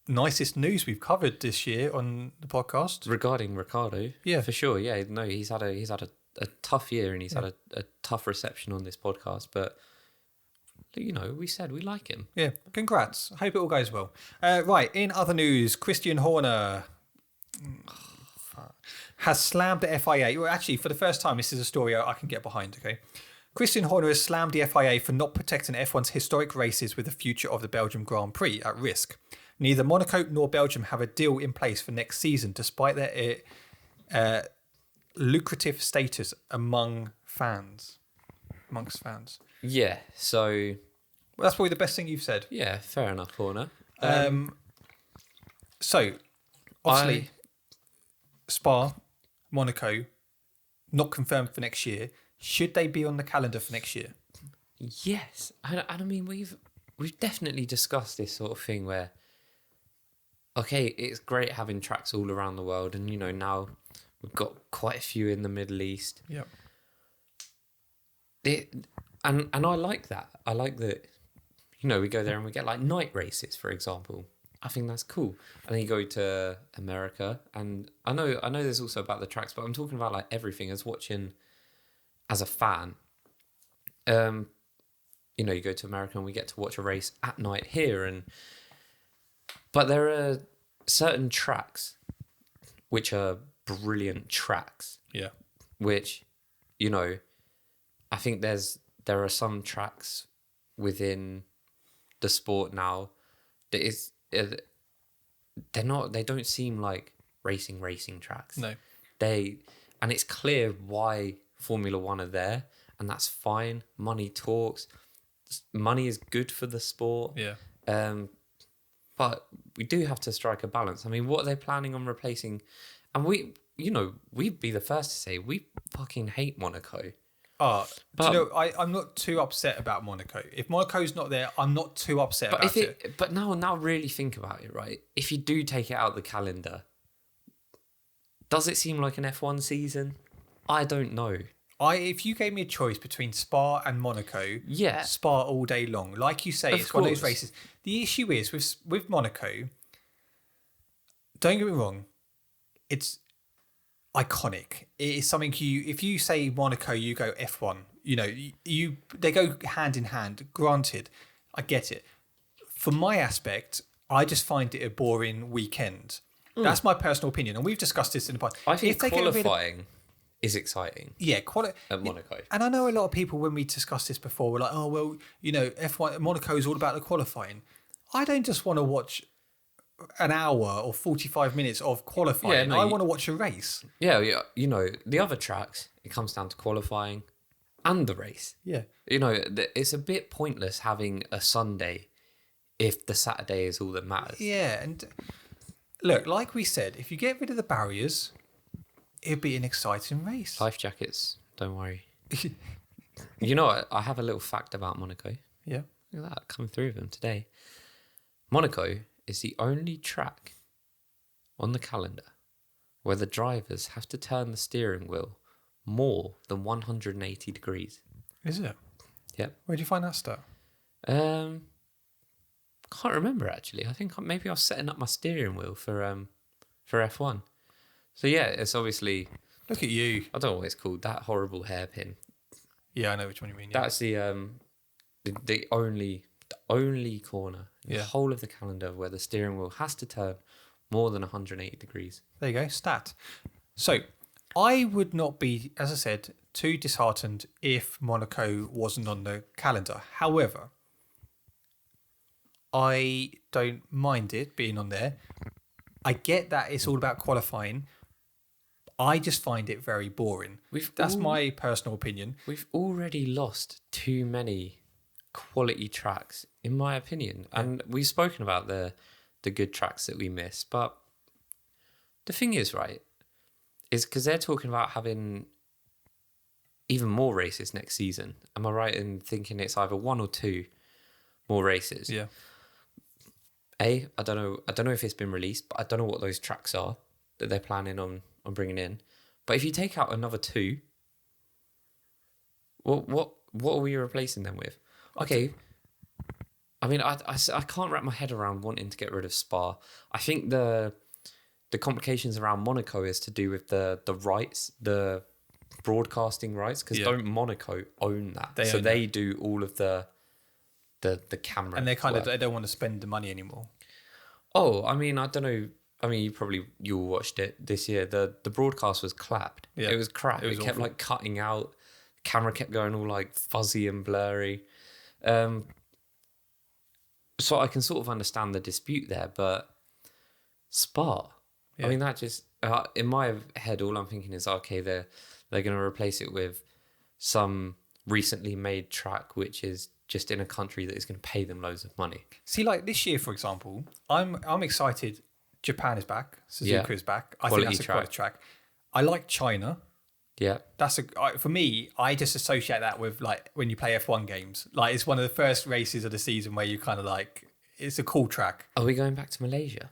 nicest news we've covered this year on the podcast. Regarding Ricardo, Yeah. for sure. Yeah, no, he's had a tough year, and he's had a tough reception on this podcast. But we said we like him. Yeah, congrats. I hope it all goes well. Right, in other news, Christian Horner has slammed the FIA. Well, actually, for the first time, this is a story I can get behind, okay? Christian Horner has slammed the FIA for not protecting F1's historic races with the future of the Belgium Grand Prix at risk. Neither Monaco nor Belgium have a deal in place for next season, despite their lucrative status amongst fans. Yeah, so... Well, that's probably the best thing you've said. Yeah, fair enough, Horner. So, obviously, Spa, Monaco, not confirmed for next year. Should they be on the calendar for next year? Yes, and I mean we've definitely discussed this sort of thing where, okay, it's great having tracks all around the world, and now we've got quite a few in the Middle East. Yeah. And I like that. I like that. We go there and we get like night races, for example. I think that's cool. And then you go to America, and I know there's also about the tracks, but I'm talking about like everything as watching as a fan. You go to America and we get to watch a race at night here, but there are certain tracks which are brilliant tracks. Yeah. Which, I think there are some tracks within the sport now that is they don't seem like racing tracks. No. And it's clear why Formula One are there, and that's fine. Money talks. Money is good for the sport. Yeah. But we do have to strike a balance. I mean, what are they planning on replacing? And we'd be the first to say we fucking hate Monaco. But I'm not too upset about Monaco. If Monaco's not there, I'm not too upset about it. But now really think about it, right? If you do take it out of the calendar, does it seem like an F1 season? I don't know. If you gave me a choice between Spa and Monaco, Yeah. Spa all day long. Like you say, Of it's one of those course. races. The issue is with Monaco, don't get me wrong, it's iconic. It is something if you say Monaco, you go F1. They go hand in hand. Granted, I get it. For my aspect, I just find it a boring weekend. That's my personal opinion, and we've discussed this in the past. I think If they get rid of- qualifying is exciting Yeah, at Monaco. And I know a lot of people, when we discussed this before, were like, oh, well, F1, Monaco is all about the qualifying. I don't just want to watch an hour or 45 minutes of qualifying. Yeah, no, I want to watch a race. Yeah, the other tracks, it comes down to qualifying and the race. Yeah. It's a bit pointless having a Sunday if the Saturday is all that matters. Yeah, and look, like we said, if you get rid of the barriers, it'd be an exciting race. Life jackets, don't worry. I have a little fact about Monaco. Yeah. Look at that, coming through them today. Monaco is the only track on the calendar where the drivers have to turn the steering wheel more than 180 degrees. Is it? Yep. Where'd you find that stat? Can't remember actually. I think maybe I was setting up my steering wheel for F1. So yeah, it's obviously. Look at you. I don't know what it's called. That horrible hairpin. Yeah, I know which one you mean. Yeah. That's the only corner in the whole of the calendar where the steering wheel has to turn more than 180 degrees. There you go, stat. So, I would not be, as I said, too disheartened if Monaco wasn't on the calendar. However, I don't mind it being on there. I get that it's all about qualifying. I just find it very boring. That's my personal opinion. We've already lost too many quality tracks, in my opinion. And we've spoken about the good tracks that we miss. But the thing is, right, is because they're talking about having even more races next season. Am I right in thinking it's either one or two more races? Yeah. I don't know if it's been released, but I don't know what those tracks are that they're planning on bringing in. But if you take out another two, what are we replacing them with? Okay, I mean, I can't wrap my head around wanting to get rid of Spa. I think the complications around Monaco is to do with the rights, the broadcasting rights, because don't Monaco own that? They do all of the camera, and they don't want to spend the money anymore. Oh, I mean, I don't know. I mean, you all watched it this year. The broadcast was clapped. Yeah. It was crap. It kept like cutting out. Camera kept going all like fuzzy and blurry. So I can sort of understand the dispute there, but Spa. Yeah. I mean, that just in my head, all I'm thinking is, okay, they're going to replace it with some recently made track, which is just in a country that is going to pay them loads of money. See, like this year, for example, I'm excited. Japan is back. Suzuka is back. I think that's a quality track. I like China. Yeah, that's for me. I just associate that with like when you play F1 games. Like it's one of the first races of the season where you kind of like it's a cool track. Are we going back to Malaysia?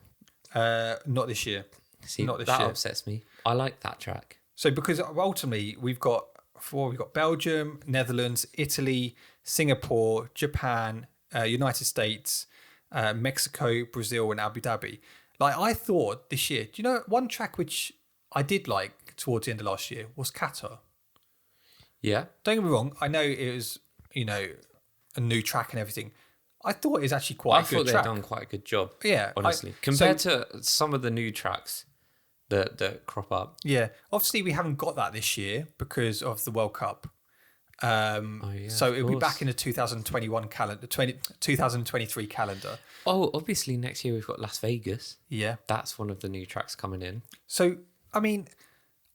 Not this year. See, not this year. That upsets me. I like that track. So because ultimately we've got Belgium, Netherlands, Italy, Singapore, Japan, United States, Mexico, Brazil, and Abu Dhabi. Like I thought this year. Do you know one track which I did like towards the end of last year was Qatar. Yeah. Don't get me wrong. I know it was, a new track and everything. I thought it was actually quite a good track. I thought they'd done quite a good job. Yeah. Honestly. Compared to some of the new tracks that crop up. Yeah. Obviously, we haven't got that this year because of the World Cup. So it'll be back in the 2021 calendar, 2023 calendar. Oh, obviously next year we've got Las Vegas. Yeah. That's one of the new tracks coming in. So, I mean,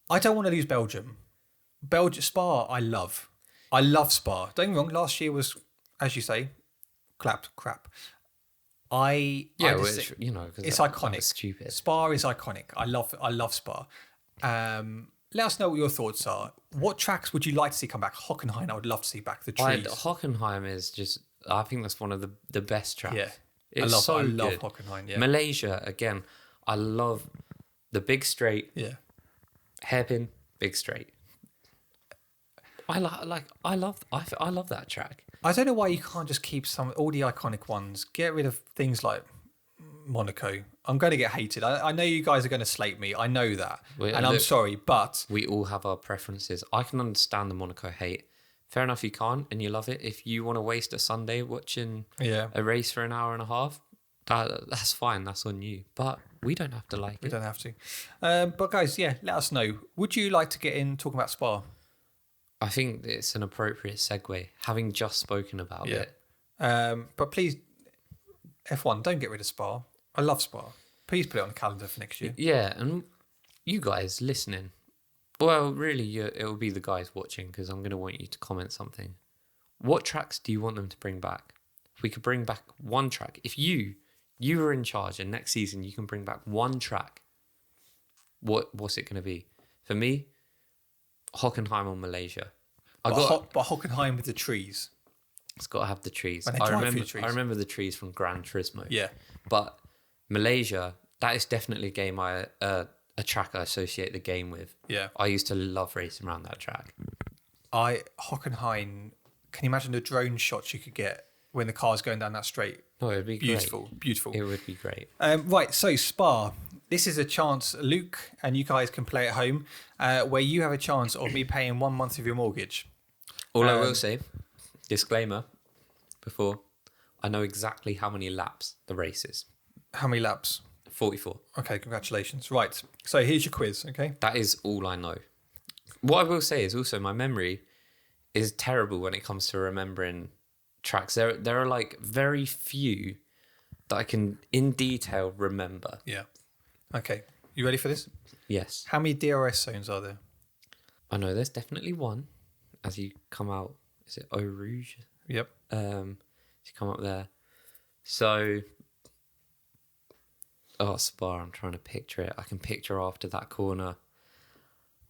I don't want to lose Belgium. Spa, I love. I love Spa. Don't get me wrong. Last year was, as you say, crap. It's iconic. Stupid. Spa is iconic. I love Spa. Let us know what your thoughts are. What tracks would you like to see come back? Hockenheim, I would love to see back. The trees. Hockenheim is just. I think that's one of the best tracks. Yeah, I love Hockenheim. Yeah. Malaysia again. I love the big straight. Yeah. Hairpin, big straight. I love that track. I don't know why you can't just keep all the iconic ones. Get rid of things like Monaco. I'm going to get hated. I know you guys are going to slate me. I know that. I'm sorry, but we all have our preferences. I can understand the Monaco hate. Fair enough, you can't, and you love it. If you want to waste a Sunday watching a race for an hour and a half, that's fine. That's on you. But we don't have to like it. We don't have to. But guys, let us know. Would you like to get in talking about Spa? I think it's an appropriate segue, having just spoken about it. But please, F1, don't get rid of Spa. I love Spa. Please put it on the calendar for next year. Yeah, and you guys listening, well, really, it will be the guys watching because I'm going to want you to comment something. What tracks do you want them to bring back? If we could bring back one track, if you were in charge and next season you can bring back one track, what's it going to be? For me, Hockenheim or Malaysia. But Hockenheim with the trees. It's got to have the trees. I remember the trees from Gran Turismo. Yeah. But Malaysia, that is definitely a game a track I associate the game with. Yeah. I used to love racing around that track. Hockenheim, can you imagine the drone shots you could get when the car's going down that straight? No, it would be beautiful. Beautiful. It would be great. Right, so Spa. This is a chance, Luke, and you guys can play at home, where you have a chance of me paying 1 month of your mortgage. All I will say, disclaimer, before, I know exactly how many laps the race is. How many laps? 44. Okay, congratulations. Right, so here's your quiz, okay? That is all I know. What I will say is also my memory is terrible when it comes to remembering tracks. There are like very few that I can in detail remember. Yeah. Okay, you ready for this? Yes. How many DRS zones are there? I know there's definitely one as you come out. Is it Eau Rouge? Yep. As you come up there. So, Spa, I'm trying to picture it. I can picture after that corner.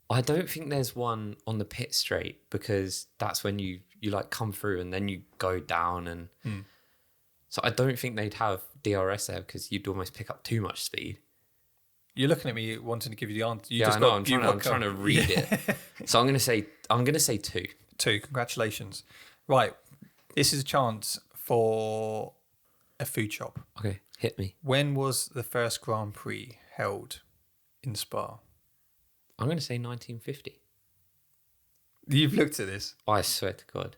I don't think there's one on the pit straight because that's when you like come through and then you go down and so I don't think they'd have DRS there because you'd almost pick up too much speed. You're looking at me wanting to give you the answer. I know. I'm trying to read it. So I'm gonna say 2. 2. Congratulations. Right. This is a chance for a food shop. Okay, hit me. When was the first Grand Prix held in Spa? I'm going to say 1950. You've looked at this. I swear to God.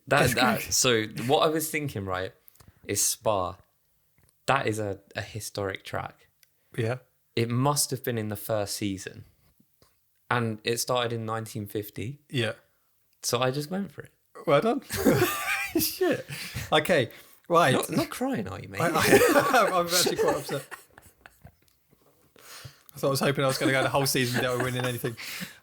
That's correct. So what I was thinking, right, is Spa. That is a historic track. Yeah. It must have been in the first season. And it started in 1950. Yeah. So I just went for it. Well done. Shit. Okay. Right. Not crying, are you, mate? I'm actually quite upset. I was hoping I was going to go the whole season without winning anything.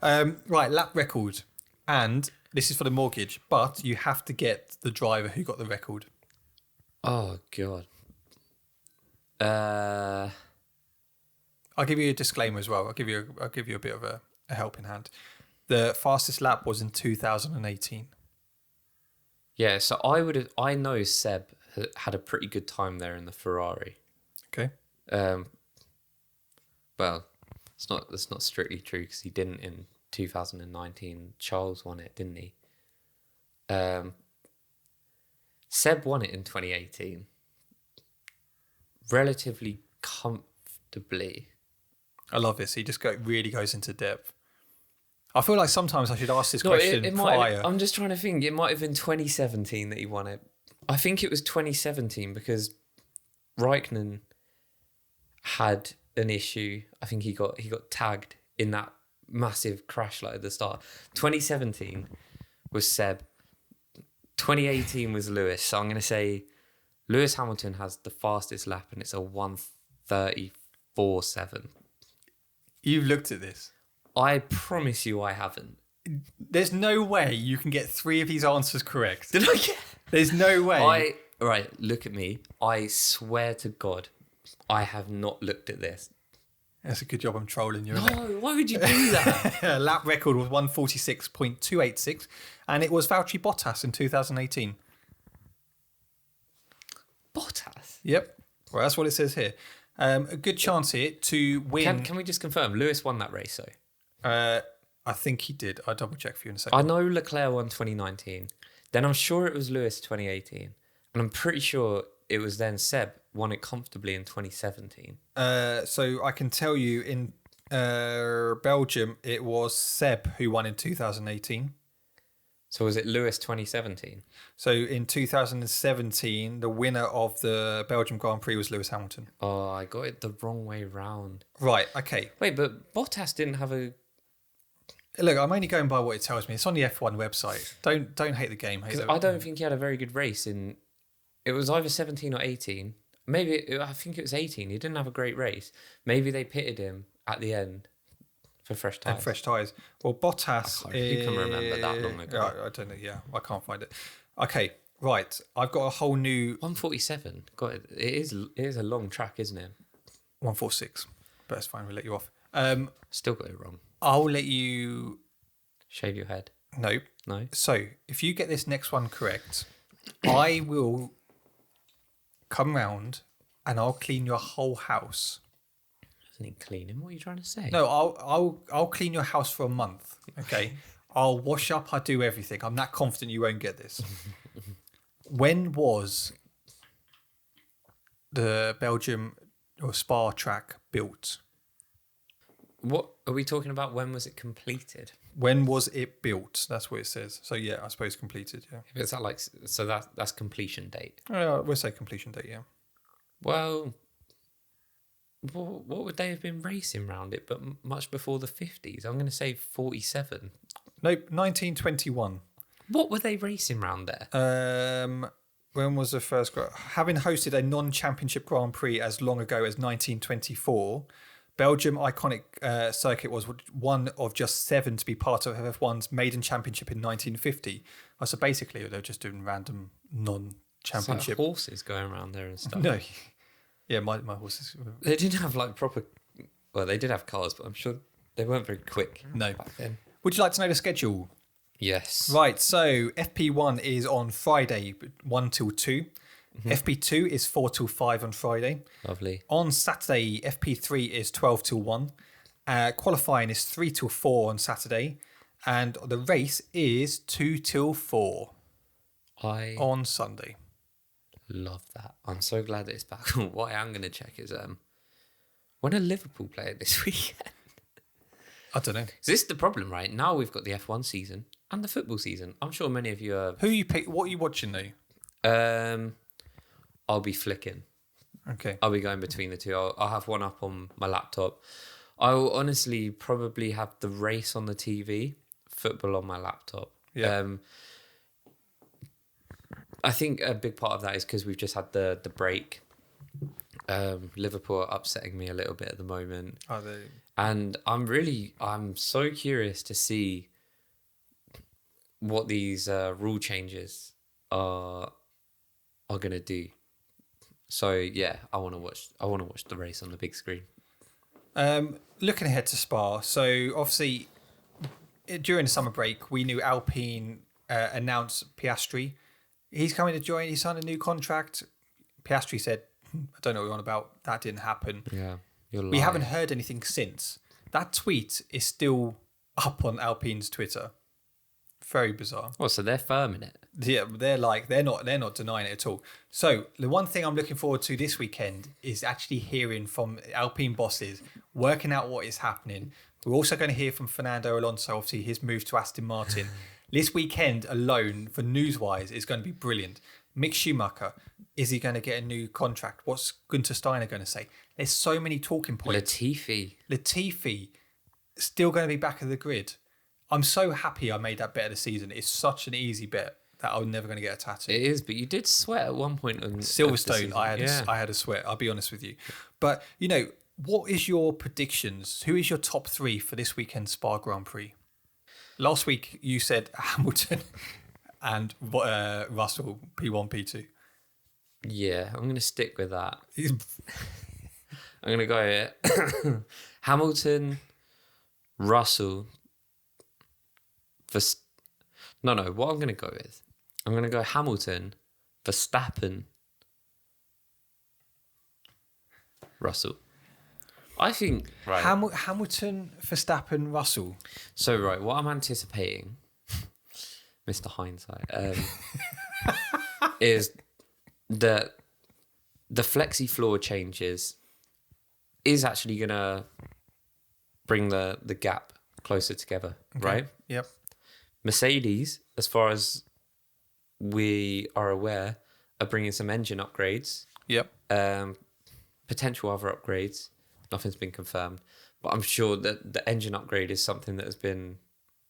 Right, lap record. And this is for the mortgage, but you have to get the driver who got the record. Oh, God. I'll give you a disclaimer as well. I'll give you a bit of a helping hand. The fastest lap was in 2018. Yeah, so I know Seb had a pretty good time there in the Ferrari. Okay. Well, that's not strictly true because he didn't in 2019. Charles won it, didn't he? Seb won it in 2018. Relatively comfortably. I love this. He just really goes into depth. I feel like sometimes I should ask this question prior. I'm just trying to think. It might have been 2017 that he won it. I think it was 2017 because Raikkonen had an issue. I think he got tagged in that massive crash like at the start. 2017 was Seb. 2018 was Lewis. So I'm going to say Lewis Hamilton has the fastest lap and it's a 1:34.7. You've looked at this. I promise you I haven't. There's no way you can get 3 of these answers correct. Did I get... There's no way. Right, look at me. I swear to God, I have not looked at this. That's a good job I'm trolling you. No, why would you do that? Lap record was 1:46.286, and it was Valtteri Bottas in 2018. Bottas? Yep. Well, that's what it says here. A good chance here to win. Can we just confirm? Lewis won that race, though? I think he did. I'll double check for you in a second. I know Leclerc won 2019. Then I'm sure it was Lewis 2018. And I'm pretty sure it was then Seb won it comfortably in 2017. So I can tell you in Belgium, it was Seb who won in 2018. So was it Lewis 2017? So in 2017, the winner of the Belgium Grand Prix was Lewis Hamilton. Oh, I got it the wrong way round. Right, okay. Wait, but Bottas didn't have a... Look, I'm only going by what it tells me. It's on the F1 website. Don't hate the game. I don't think he had a very good race in... It was either 17 or 18. Maybe, I think it was 18. He didn't have a great race. Maybe they pitted him at the end for fresh tyres. And fresh tyres. Well, Bottas... You can remember that long ago. I don't know, yeah. I can't find it. Okay, right. I've got a whole new... 147. God, it is a long track, isn't it? 146. But it's fine, we'll let you off. Still got it wrong. I'll let you... Shave your head. No. No? So, if you get this next one correct, I will come round and I'll clean your whole house. Doesn't need cleaning. What are you trying to say? No, I'll clean your house for a month. Okay. I'll wash up. I'll do everything. I'm that confident you won't get this. When was the Belgium or Spa track built? What are we talking about? When was it completed? When was it built? That's what it says. So yeah, I suppose completed. Yeah. Is that like so? That's completion date. We'll say completion date. Yeah. Well, what would they have been racing around it? But much before the 50s. I'm going to say 47. Nope, 1921. What were they racing around there? When was the first? Having hosted a non-championship Grand Prix as long ago as 1924, Belgium iconic circuit was one of just 7 to be part of F1's maiden championship in 1950. So basically, they're just doing random non-championship. It's like horses going around there and stuff. No, yeah, my horses. They didn't have like proper. Well, they did have cars, but I'm sure they weren't very quick. No. Back then. Would you like to know the schedule? Yes. Right, so FP1 is on Friday, 1 till 2. Mm-hmm. FP2 is 4 till 5 on Friday. Lovely. On Saturday, FP3 is 12 till 1. Qualifying is 3 till 4 on Saturday. And the race is 2 till 4 on Sunday. Love that. I'm so glad that it's back. What I am going to check is when are Liverpool playing this weekend? I don't know. 'Cause this is the problem, right? Now we've got the F1 season and the football season. I'm sure many of you are. Who you pick? What are you watching though? I'll be flicking. Okay. I'll be going between the two. I'll have one up on my laptop. I will honestly probably have the race on the TV, football on my laptop. Yeah. I think a big part of that is because we've just had the break. Liverpool are upsetting me a little bit at the moment. Are they? And I'm so curious to see what these rule changes are going to do. So yeah, I want to watch the race on the big screen. Looking ahead to Spa, so obviously during the summer break, we knew Alpine announced Piastri. He's coming to join. He signed a new contract. Piastri said, "I don't know what you're on about. That didn't happen." Yeah, we haven't heard anything since. That tweet is still up on Alpine's Twitter. Very bizarre. Oh, so they're firm in it. Yeah, they're not denying it at all. So the one thing I'm looking forward to this weekend is actually hearing from Alpine bosses, working out what is happening. We're also going to hear from Fernando Alonso, obviously his move to Aston Martin. This weekend alone, for news-wise, is going to be brilliant. Mick Schumacher, is he going to get a new contract? What's Gunther Steiner going to say? There's so many talking points. Latifi, still going to be back of the grid. I'm so happy I made that bet of the season. It's such an easy bet that I'm never going to get a tattoo. It is, but you did sweat at one point on Silverstone. I had a sweat. I'll be honest with you. But what is your predictions? Who is your top three for this weekend Spa Grand Prix? Last week you said Hamilton and Russell P1, P2. Yeah, I'm going to stick with that. I'm going to go Hamilton, Russell. What I'm going to go with, I'm going to go Hamilton, Verstappen, Russell. I think, right. Hamilton, Verstappen, Russell. So, right, what I'm anticipating, Mr. Hindsight, is that the flexi floor changes is actually going to bring the gap closer together, okay. Right? Yep. Mercedes, as far as we are aware, are bringing some engine upgrades. Yep. Potential other upgrades. Nothing's been confirmed. But I'm sure that the engine upgrade is something that has been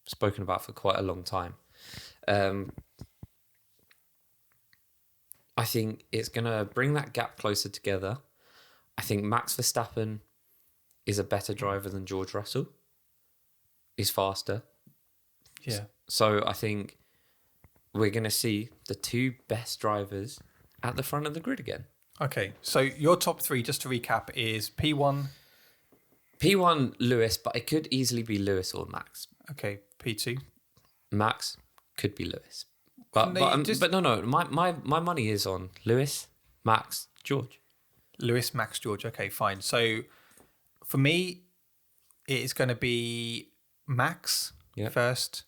spoken about for quite a long time. I think it's going to bring that gap closer together. I think Max Verstappen is a better driver than George Russell. He's faster. Yeah. So I think we're going to see the two best drivers at the front of the grid again. Okay, so your top three, just to recap, is P1. P1, Lewis, but it could easily be Lewis or Max. Okay, P2. Max could be Lewis. But no. My money is on Lewis, Max, George. Lewis, Max, George. Okay, fine. So for me, it is going to be Max first,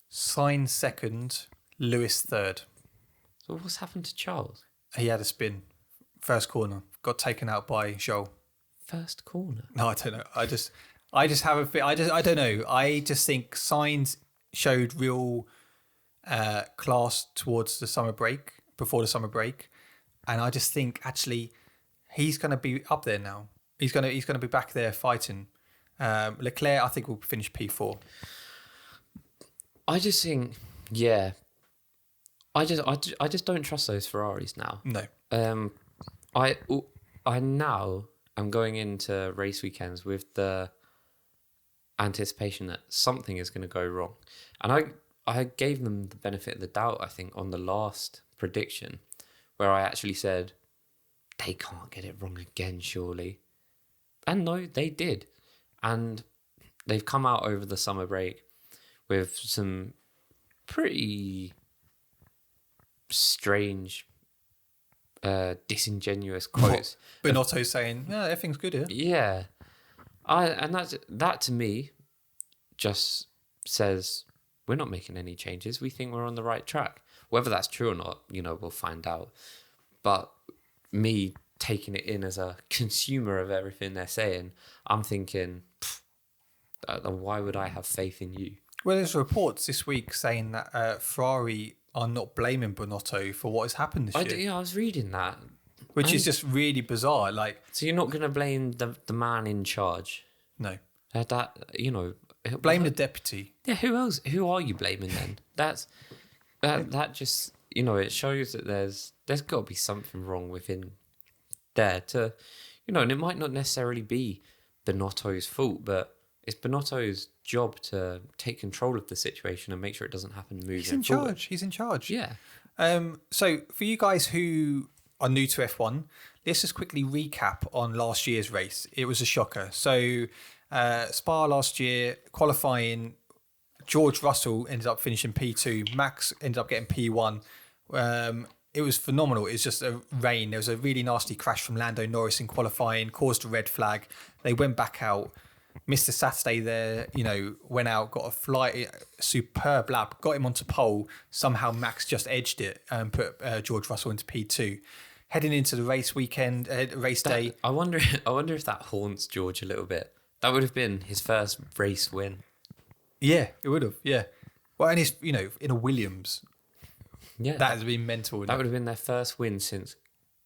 Sainz second, Lewis third. So what's happened to Charles? He had a spin. First corner. Got taken out by Joel. First corner? No, I don't know. I just have a bit. I don't know. I just think Sainz showed real class towards the summer break, before the summer break. And I just think actually he's going to be up there now. He's going to be back there fighting. Leclerc, I think, will finish P4. I just think, yeah. I just don't trust those Ferraris now. No. I now am going into race weekends with the anticipation that something is going to go wrong. And I gave them the benefit of the doubt, I think, on the last prediction, where I actually said, they can't get it wrong again, surely. And no, they did. And they've come out over the summer break with some pretty strange, disingenuous quotes. Binotto saying, "Yeah, everything's good here." Yeah, and that to me just says we're not making any changes. We think we're on the right track. Whether that's true or not, we'll find out. But me taking it in as a consumer of everything they're saying, I'm thinking, why would I have faith in you? Well, there's reports this week saying that Ferrari are not blaming Bonotto for what has happened this year. I was reading that. Which is just really bizarre. Like, so you're not going to blame the man in charge? No. Blame the deputy. Yeah, who else? Who are you blaming then? That just, it shows that there's got to be something wrong within there to, and it might not necessarily be Bonotto's fault, but it's Bonotto's job to take control of the situation and make sure it doesn't happen moving forward. He's in charge. Yeah. So for you guys who are new to F1, let's just quickly recap on last year's race. It was a shocker. So Spa last year, qualifying, George Russell ended up finishing P2. Max ended up getting P1. It was phenomenal. It was just a rain. There was a really nasty crash from Lando Norris in qualifying, caused a red flag. They went back out. Mr. Saturday there, went out, got a superb lap, got him onto pole. Somehow Max just edged it and put George Russell into P2. Heading into the race weekend, race day. I wonder if that haunts George a little bit. That would have been his first race win. Yeah, it would have. Yeah. Well, and it's in a Williams. Yeah, that has been mental. That would have been their first win since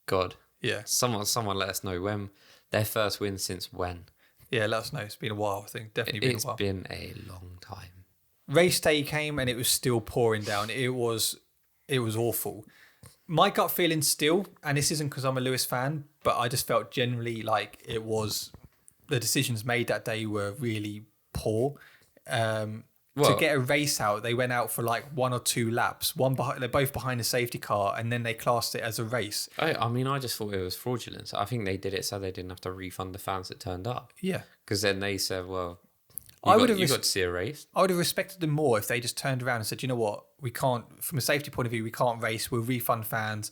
God. Yeah. Someone let us know when their first win since when. Yeah, let us know. It's been a while, I think. Definitely been a while. It's been a long time. Race day came and it was still pouring down. It was awful. My gut feeling still, and this isn't because I'm a Lewis fan, but I just felt generally like the decisions made that day were really poor. To get a race out, they went out for like 1 or 2 laps. They're both behind the safety car, and then they classed it as a race. I just thought it was fraudulent. I think they did it so they didn't have to refund the fans that turned up. Yeah, because then they said, "Well, you got to see a race." I would have respected them more if they just turned around and said, "You know what? We can't, from a safety point of view, we can't race. We'll refund fans."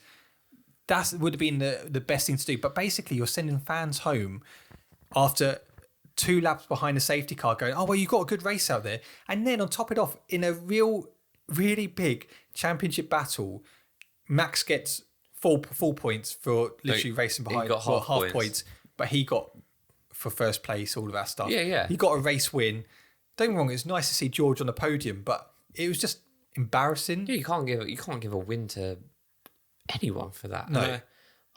That would have been the best thing to do. But basically, you're sending fans home after 2 laps behind the safety car going, "Oh, well, you got a good race out there." And then on top of it off, in a really big championship battle, Max gets full points for literally racing behind. He got half points. But he got for first place, all of that stuff. Yeah. He got a race win. Don't get me wrong, it's nice to see George on the podium, but it was just embarrassing. Yeah, you can't give a win to anyone for that. No.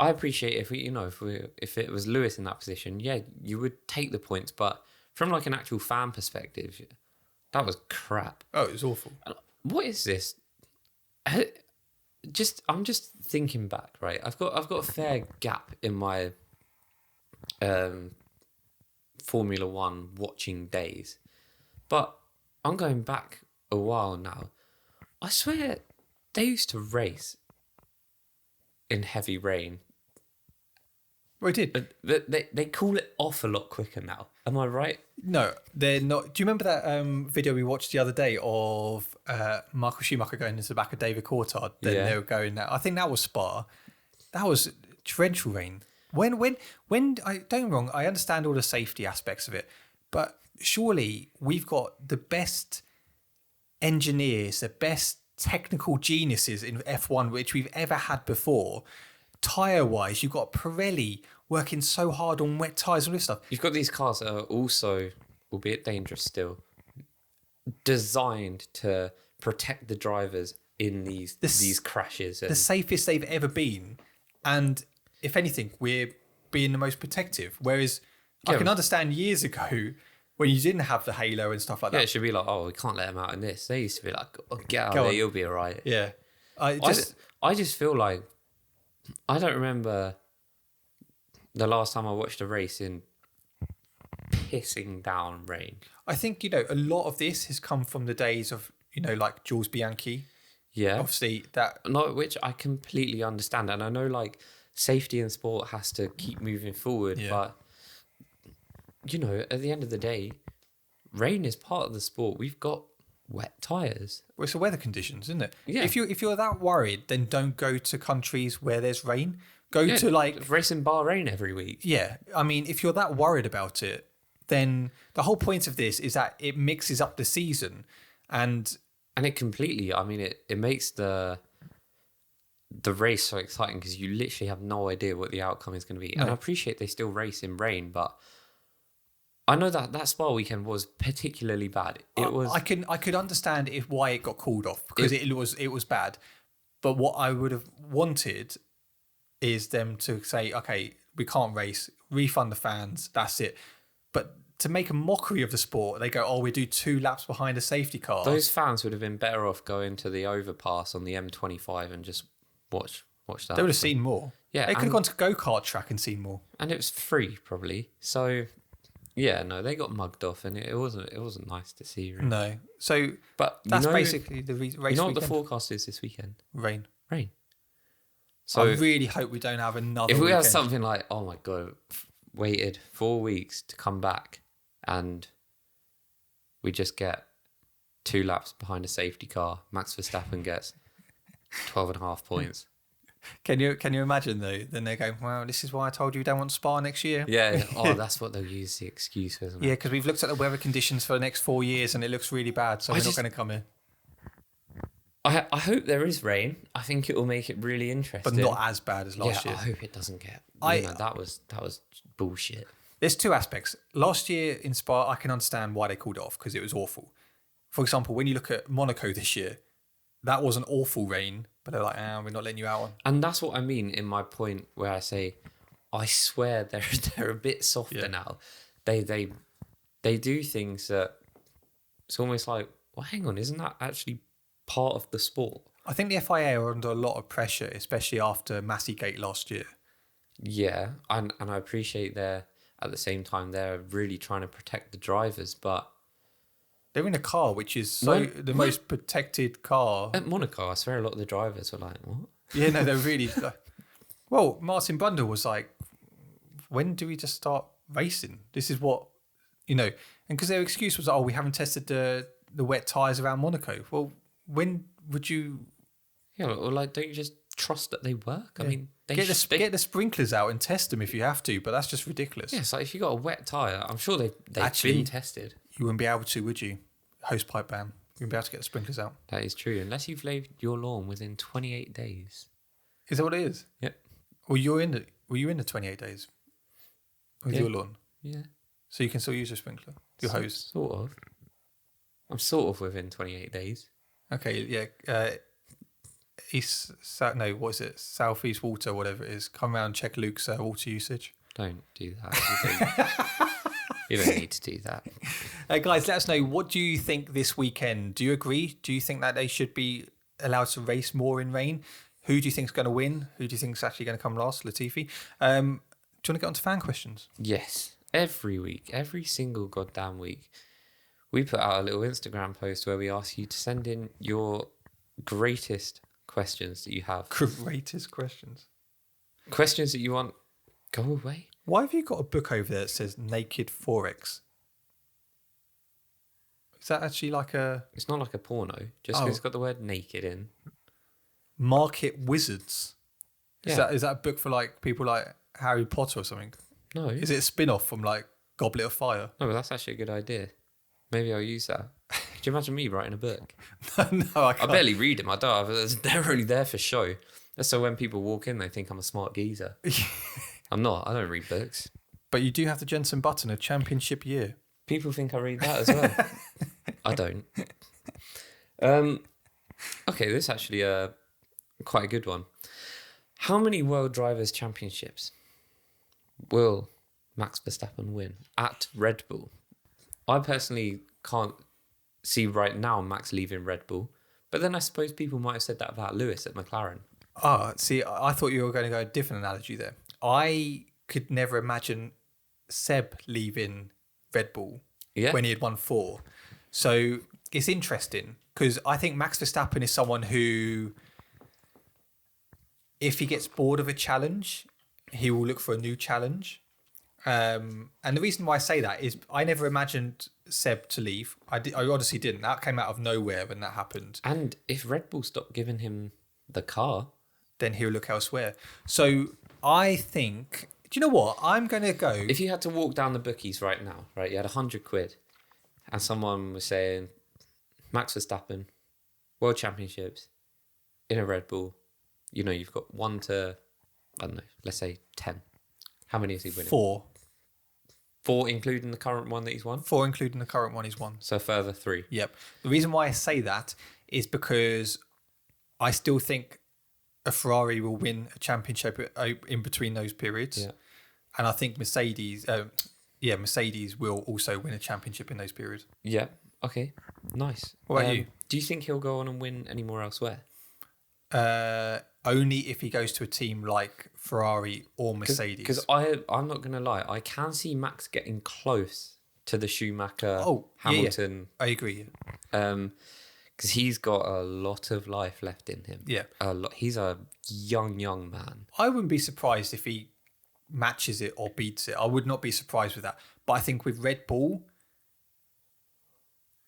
I appreciate if it was Lewis in that position, yeah, you would take the points, but from like an actual fan perspective, that was crap. Oh, it was awful. What is this? I'm just thinking back, right? I've got a fair gap in my Formula One watching days, but I'm going back a while now. I swear they used to race in heavy rain. Well, it did. But they call it off a lot quicker now. Am I right? No, they're not. Do you remember that video we watched the other day of Michael Schumacher going into the back of David Coulthard? Then they were going now. I think that was Spa. That was torrential rain. When I don't get me wrong, I understand all the safety aspects of it, but surely we've got the best engineers, the best technical geniuses in F1 which we've ever had before. Tyre-wise, you've got Pirelli working so hard on wet tyres and all this stuff. You've got these cars that are also, albeit dangerous still, designed to protect the drivers in these crashes. The safest they've ever been. And if anything, we're being the most protective. Whereas I can understand years ago when you didn't have the halo and stuff like that. Yeah, it should be like, oh, we can't let them out in this. They used to be like, oh, get out of there, you'll be all right. Yeah. I just feel like, I don't remember the last time I watched a race in pissing down rain. I think, a lot of this has come from the days of, like Jules Bianchi. Yeah. Obviously that... No, which I completely understand. And I know like safety in sport has to keep moving forward. Yeah. But, at the end of the day, rain is part of the sport. We've got wet tyres. Well, it's the weather conditions, isn't it? Yeah. If you're that worried, then don't go to countries where there's rain. Go to like... race in Bahrain every week. Yeah. I mean, if you're that worried about it, then the whole point of this is that it mixes up the season. And it completely, it makes the the race so exciting because you literally have no idea what the outcome is going to be. And I appreciate they still race in rain, but I know that Spa weekend was particularly bad. I could understand why it got called off because it was bad. But what I would have wanted is them to say, okay, we can't race, refund the fans, that's it. But to make a mockery of the sport, they go, oh, we do 2 laps behind a safety car. Those fans would have been better off going to the overpass on the M25 and just watch that. They would have seen more. Yeah, they could have gone to go-kart track and seen more. And it was free, probably. So, yeah, no, they got mugged off, and it wasn't nice to see. Really. No. So, but that's basically the race weekend. You know what the forecast is this weekend? Rain. So I really hope we don't have another If we weekend. have something like, oh my God, waited 4 weeks to come back and we just get 2 laps behind a safety car, Max Verstappen gets 12.5 points. Can you imagine though? Then they're going, well, this is why I told you don't want Spa next year. Yeah. Oh, that's what they'll use the excuse for, isn't it? Yeah, because we've looked at the weather conditions for the next 4 years and it looks really bad, so we're not going to come in. I hope there is rain. I think it will make it really interesting. But not as bad as last year. I hope it doesn't get... that was bullshit. There's 2 aspects. Last year in Spa, I can understand why they called it off because it was awful. For example, when you look at Monaco this year, that was an awful rain, but they're like, we're not letting you out on. And that's what I mean in my point where I say, I swear they're a bit softer now. They do things that it's almost like, well, hang on, isn't that actually part of the sport? I think the FIA are under a lot of pressure, especially after Massey-gate last year. Yeah, and I appreciate at the same time they're really trying to protect the drivers, but they're in a car which is the most protected car. At Monaco, I swear a lot of the drivers were like, what? Yeah, no, they're really... well, Martin Brundle was like, when do we just start racing? This is what... and because their excuse was, we haven't tested the wet tyres around Monaco. Well, when would you... Yeah, or don't you just trust that they work? I mean... Get the sprinklers out and test them if you have to, but that's just ridiculous. Yeah, so if you got a wet tyre, I'm sure they've been tested. You wouldn't be able to, would you? Hose pipe ban. You wouldn't be able to get the sprinklers out. That is true, unless you've laid your lawn within 28 days. Is that what it is? Yep. Were you in the 28 days with your lawn? Yeah. So you can still use your sprinkler, your hose? Sort of. I'm sort of within 28 days. Okay, yeah. Southeast Water, whatever it is. Come around and check Luke's water usage. Don't do that. You don't need to do that. Guys, let us know, what do you think this weekend? Do you agree? Do you think that they should be allowed to race more in rain? Who do you think is going to win? Who do you think is actually going to come last? Latifi? Do you want to get on to fan questions? Yes. Every week, every single goddamn week, we put out a little Instagram post where we ask you to send in your greatest questions that you have. Greatest questions? Questions that you want go away. Why have you got a book over there that says Naked Forex? Is that actually like a... It's not like a porno, just because it's got the word naked in. Market Wizards? Yeah. Is that a book for like people like Harry Potter or something? No. Is it a spin-off from like Goblet of Fire? No, but that's actually a good idea. Maybe I'll use that. Could you imagine me writing a book? No, I can't. I barely read them. I don't. They're only there for show. That's so when people walk in, they think I'm a smart geezer. I'm not. I don't read books. But you do have the Jensen Button, a championship year. People think I read that as well. I don't. Okay, this is actually quite a good one. How many World Drivers' Championships will Max Verstappen win at Red Bull? I personally can't see right now Max leaving Red Bull, but then I suppose people might have said that about Lewis at McLaren. See, I thought you were going to go a different analogy there. I could never imagine Seb leaving Red Bull when he had won 4. So it's interesting because I think Max Verstappen is someone who, if he gets bored of a challenge, he will look for a new challenge. And the reason why I say that is I never imagined Seb to leave. I honestly didn't. That came out of nowhere when that happened. And if Red Bull stopped giving him the car, then he'll look elsewhere. So I think, do you know what? I'm going to go... If you had to walk down the bookies right now, right, you had £100 and someone was saying, Max Verstappen, World Championships, in a Red Bull, you've got 1 to, I don't know, let's say 10. How many is he winning? 4. 4 including the current one that he's won? 4 including the current one he's won. So a further 3. Yep. The reason why I say that is because I still think a Ferrari will win a championship in between those periods. Yeah. And I think Mercedes will also win a championship in those periods. Yeah. Okay. Nice. What about you? Do you think he'll go on and win anywhere elsewhere? Only if he goes to a team like Ferrari or Mercedes. Because I'm not going to lie, I can see Max getting close to the Schumacher, Hamilton. Yeah. I agree. Because he's got a lot of life left in him. Yeah. A lot. He's a young man. I wouldn't be surprised if he matches it or beats it. I would not be surprised with that. But I think with Red Bull,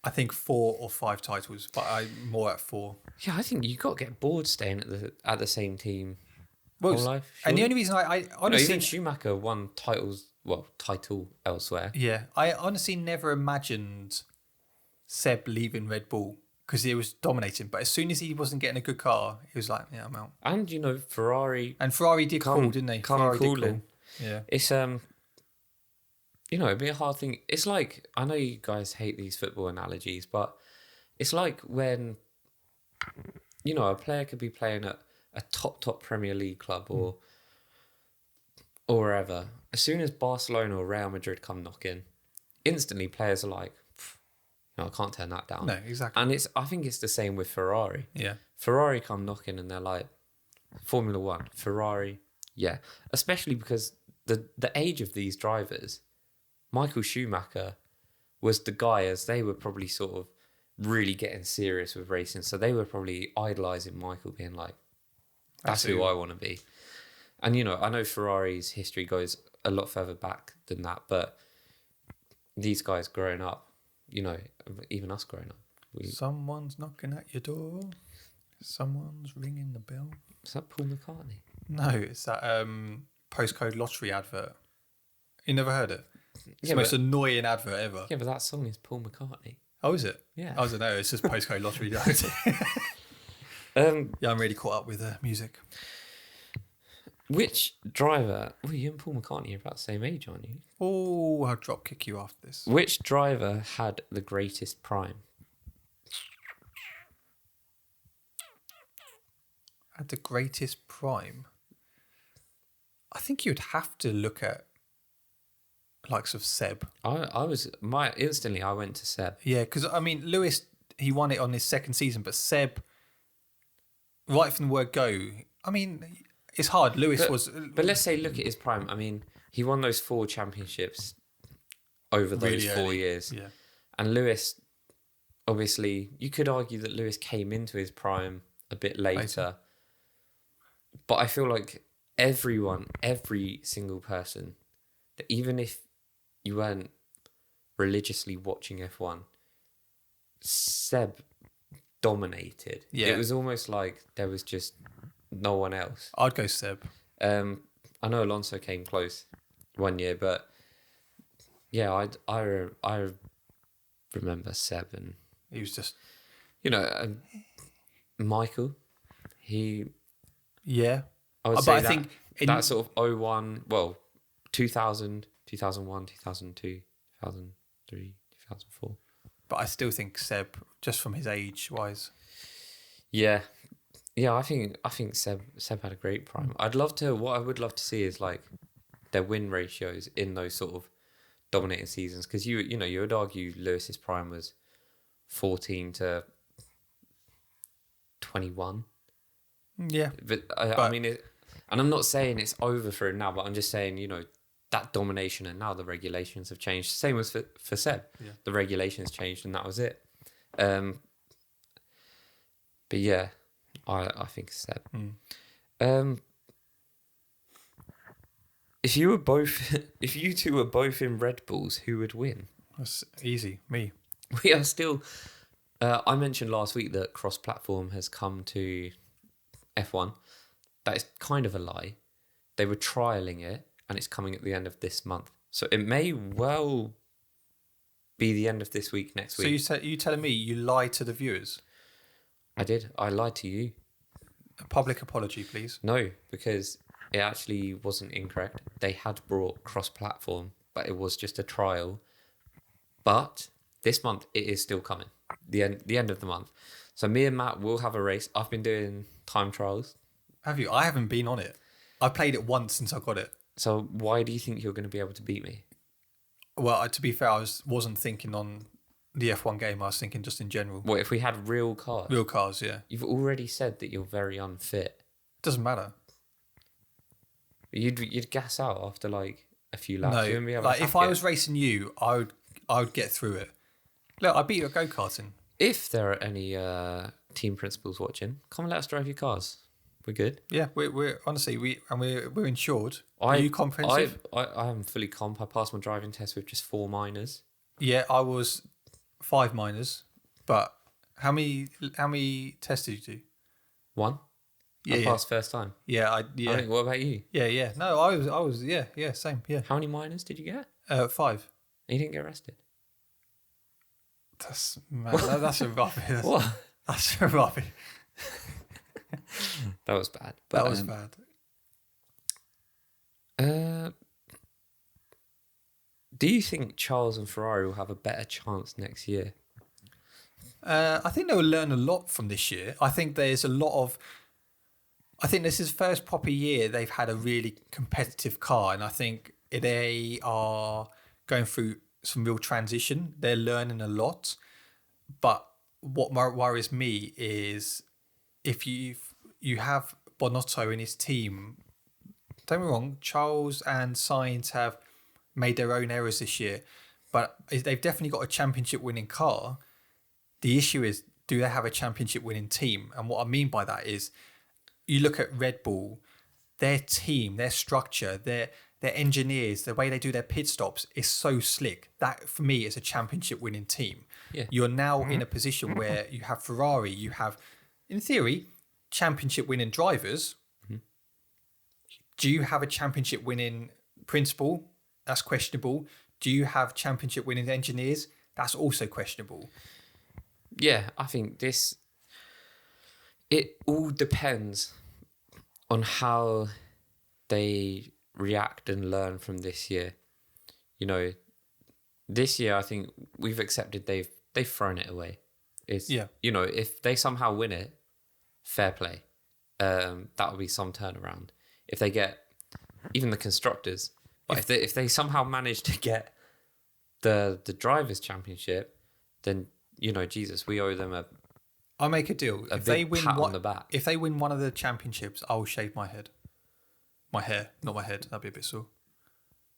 I think 4 or 5 titles, but I'm more at 4. Yeah, I think you got to get bored staying at the same team Well, whole life. and the only reason I honestly... even Schumacher won title elsewhere. Yeah, I honestly never imagined Seb leaving Red Bull because he was dominating. But as soon as he wasn't getting a good car, he was like, yeah, I'm out. And, Ferrari... And Ferrari did call, didn't they? Ferrari did call. Yeah. It's, it'd be a hard thing. It's like, I know you guys hate these football analogies, but it's like when, a player could be playing at a top Premier League club or wherever. As soon as Barcelona or Real Madrid come knocking, instantly players are like, I can't turn that down. No, exactly. And I think it's the same with Ferrari. Yeah. Ferrari come knocking and they're like, Formula One, Ferrari, yeah. Especially because the age of these drivers, Michael Schumacher was the guy as they were probably sort of really getting serious with racing. So they were probably idolising Michael, being like, that's who I want to be. And, I know Ferrari's history goes a lot further back than that, but these guys growing up, even us growing up. Someone's knocking at your door. Someone's ringing the bell. Is that Paul McCartney? No, it's that postcode lottery advert. You never heard it? It's the most annoying advert ever. Yeah, but that song is Paul McCartney. Oh, is it? Yeah. I don't know. It's just postcode lottery. Yeah, I'm really caught up with music. Which driver... Well, you and Paul McCartney are about the same age, aren't you? Oh, I'll drop kick you after this. Which driver had the greatest prime? Had the greatest prime? I think you'd have to look at likes of Seb. Instantly I went to Seb. Yeah, because Lewis, he won it on his second season, but Seb, right from the word go, it's hard. But let's say look at his prime. He won those 4 championships over those really 4 years. Yeah. And Lewis, obviously, you could argue that Lewis came into his prime a bit later. But I feel like every single person, that even if you weren't religiously watching F1, Seb dominated. Yeah. It was almost like there was just no one else. I'd go Seb. I know Alonso came close one year, but yeah, I remember Seb, and He was just... Michael, Yeah. I would But say I think that sort of 01, 2000, 2001, 2002, 2003, 2004. But I still think Seb, just from his age-wise. Yeah. Yeah, I think Seb had a great prime. What I would love to see is like their win ratios in those sort of dominating seasons, because you would argue Lewis's prime was 14 to 21. Yeah. But I mean, and I'm not saying it's over for him now, but I'm just saying, that domination, and now the regulations have changed. Same as for Seb. Yeah. The regulations changed and that was it. But yeah, I think it's Seb. If you two were both in Red Bulls, who would win? That's easy. Me. We are still... I mentioned last week that cross-platform has come to F1. That is kind of a lie. They were trialling it, and it's coming at the end of this month. So it may well be the end of this week, next week. So you telling me you lied to the viewers? I did. I lied to you. A public apology, please. No, because it actually wasn't incorrect. They had brought cross-platform, but it was just a trial. But this month, it is still coming. The end of the month. So me and Matt will have a race. I've been doing time trials. Have you? I haven't been on it. I played it once since I got it. So why do you think you're going to be able to beat me? Well, to be fair, I wasn't thinking on the F1 game. I was thinking just in general. What if we had real cars? Real cars, yeah. You've already said that you're very unfit. Doesn't matter. You'd gas out after like a few laps. No, You wouldn't be able like to if hack I it. was racing you, I would get through it. Look, I beat you at go-karting. If there are any team principals watching, come and let us drive your cars. We're good. Yeah, we're honestly we're insured. Are you comprehensive? I am fully comp. I passed my driving test with just 4 minors. Yeah, I was 5 minors, but how many tests did you do? 1. I passed first time. Yeah, I think, what about you? Yeah. No, I was same. Yeah. How many minors did you get? 5. And you didn't get arrested. That's man, that's a rubbish. What? That's a rubbish. That was bad. That was bad. Do you think Charles and Ferrari will have a better chance next year? I think they will learn a lot from this year. I think there's a lot of. I think this is the first proper year they've had a really competitive car, and I think they are going through some real transition. They're learning a lot, but what worries me is if you have Bonotto and his team. Don't get me wrong, Charles and Sainz have made their own errors this year, but they've definitely got a championship winning car. The issue is, do they have a championship winning team? And what I mean by that is, you look at Red Bull, their team, their structure, their engineers, the way they do their pit stops is so slick. That for me is a championship winning team. Yeah. You're now in a position where you have Ferrari, you have, in theory, championship winning drivers. Do you have a championship winning principal? That's questionable. Do you have championship winning engineers? That's also questionable. Yeah, I think it all depends on how they react and learn from this year. You know, this year I think we've accepted they've thrown it away. You know, if they somehow win it, fair play. That will be some turnaround. If they get even the constructors, but if they somehow manage to get the drivers' championship, then you know, Jesus, we owe them I'll make a deal. If they win on the back. If they win one of the championships, I'll shave my head. My hair, not my head. That'd be a bit sore.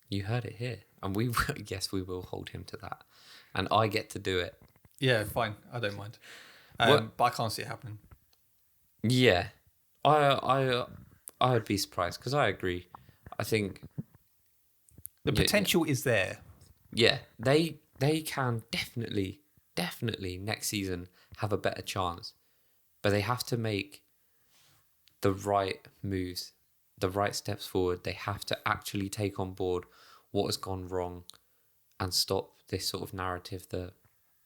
You heard it here, and we will hold him to that, and I get to do it. Yeah, fine. I don't mind. But I can't see it happening. Yeah, I would be surprised because I agree. I think the potential is there. Yeah, they can definitely next season have a better chance, but they have to make the right moves, the right steps forward. They have to actually take on board what has gone wrong and stop this sort of narrative that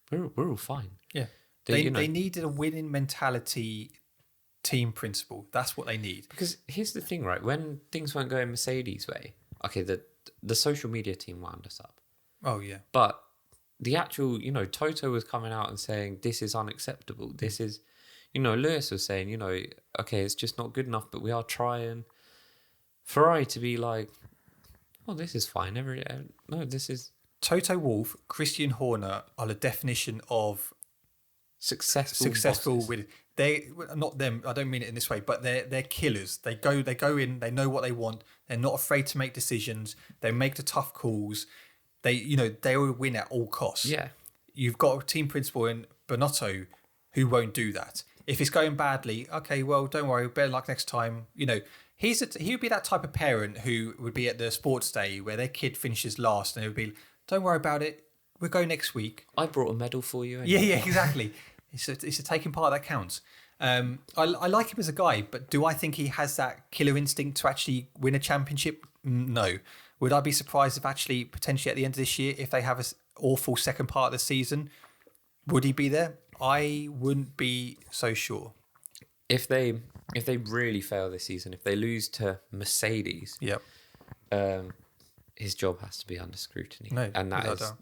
we're all fine. Yeah, they needed a winning mentality team principle. That's what they need. Because here's the thing, right? When things weren't going Mercedes' way, okay, the social media team wound us up. Oh yeah, but the actual, you know, Toto was coming out and saying this is unacceptable. This is, you know, Lewis was saying, you know, okay, it's just not good enough, but we are trying. Ferrari to be like, oh, this is fine. No, this is Toto Wolff, Christian Horner are the definition of successful with. They not them. I don't mean it in this way, but they're killers. They go in. They know what they want. They're not afraid to make decisions. They make the tough calls. They will win at all costs. Yeah. You've got a team principal in Bonotto who won't do that. If it's going badly, okay, well, don't worry, better luck next time. You know, he would be that type of parent who would be at the sports day where their kid finishes last and it would be, don't worry about it, we'll go next week. I brought a medal for you. Anyway. Yeah, exactly. It's a taking part that counts. I like him as a guy, but do I think he has that killer instinct to actually win a championship? No. Would I be surprised if actually potentially at the end of this year, if they have an awful second part of the season, would he be there? I wouldn't be so sure. if they really fail this season, if they lose to Mercedes, Yep. His job has to be under scrutiny. No, and that without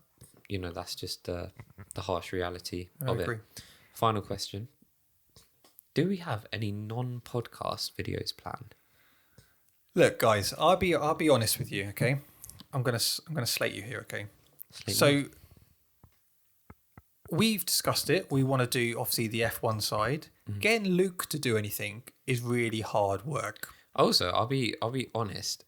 is, doubt. that's just the harsh reality I of agree. it. Final question: do we have any non-podcast videos planned? Look, guys, I'll be honest with you, okay? I'm gonna slate you here, okay? Slate So me. we've discussed it. We want to do obviously the F1 side. Getting Luke to do anything is really hard work. Also, I'll be honest.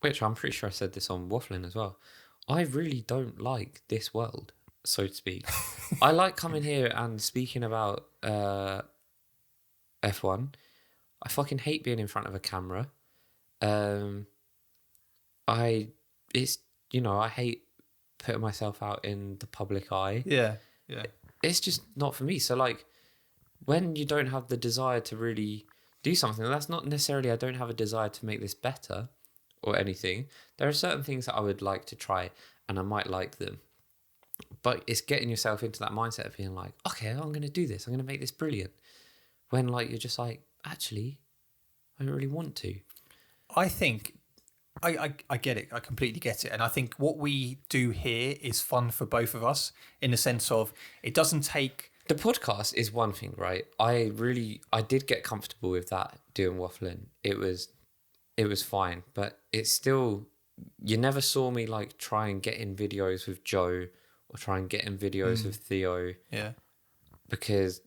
Which I'm pretty sure I said this on Waffling as well. I really don't like this world, so to speak. I like coming here and speaking about F1. I fucking hate being in front of a camera. I hate putting myself out in the public eye. Yeah. It's just not for me. So like, when you don't have the desire to really do something, that's not necessarily I don't have a desire to make this better or anything. There are certain things that I would like to try and I might like them. But it's getting yourself into that mindset of being like, okay, I'm going to do this. I'm going to make this brilliant. When like, you're just like, actually, I don't really want to. I think I get it. I completely get it. And I think what we do here is fun for both of us in the sense of it doesn't take... The podcast is one thing, right? I did get comfortable with that doing waffling. It was fine, but it's still, you never saw me like try and get in videos with Joe or try and get in videos with Theo. Yeah. Because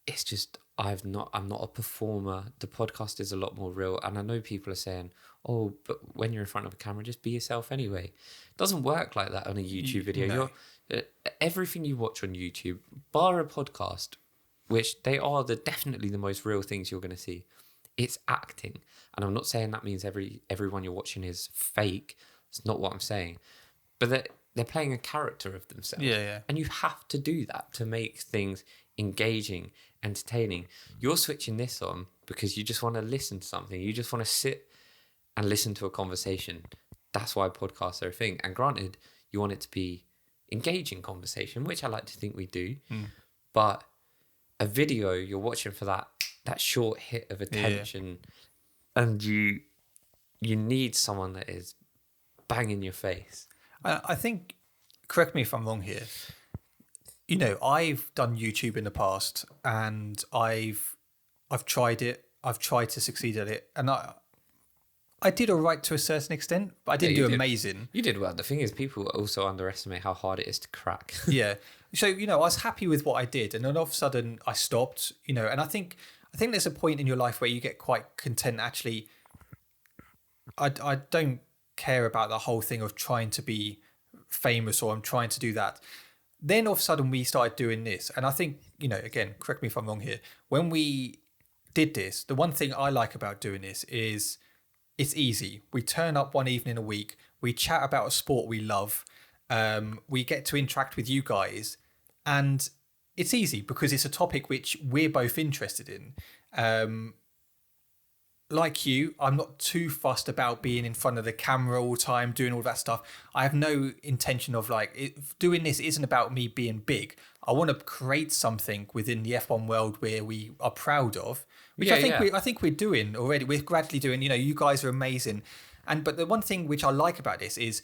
it's just, I'm not a performer. The podcast is a lot more real. And I know people are saying, oh, but when you're in front of a camera, just be yourself anyway. It doesn't work like that on a YouTube video. No. Everything you watch on YouTube, bar a podcast, which they are definitely the most real things you're going to see, it's acting. And I'm not saying that means everyone you're watching is fake. It's not what I'm saying. But they're playing a character of themselves. Yeah. And you have to do that to make things engaging, entertaining. You're switching this on because you just want to listen to something. You just want to sit and listen to a conversation. That's why podcasts are a thing. And granted, you want it to be engaging conversation, which I like to think we do. But a video, you're watching for that short hit of attention, and you need someone that is banging your face. I think, correct me if I'm wrong here, I've done YouTube in the past and I've tried it. I've tried to succeed at it. And I did all right to a certain extent, but I didn't do amazing. You did well. The thing is, people also underestimate how hard it is to crack. Yeah. So, I was happy with what I did. And then all of a sudden I stopped, and I think there's a point in your life where you get quite content. Actually, I don't care about the whole thing of trying to be famous or I'm trying to do that. Then all of a sudden we started doing this. And I think, again, correct me if I'm wrong here. When we did this, the one thing I like about doing this is it's easy. We turn up one evening a week. We chat about a sport we love. We get to interact with you guys. And it's easy because it's a topic which we're both interested in. Like you, I'm not too fussed about being in front of the camera all the time, doing all that stuff. I have no intention of doing this isn't about me being big. I want to create something within the F1 world where we are proud of, which I think we're doing already. We're gradually doing. You guys are amazing, but the one thing which I like about this is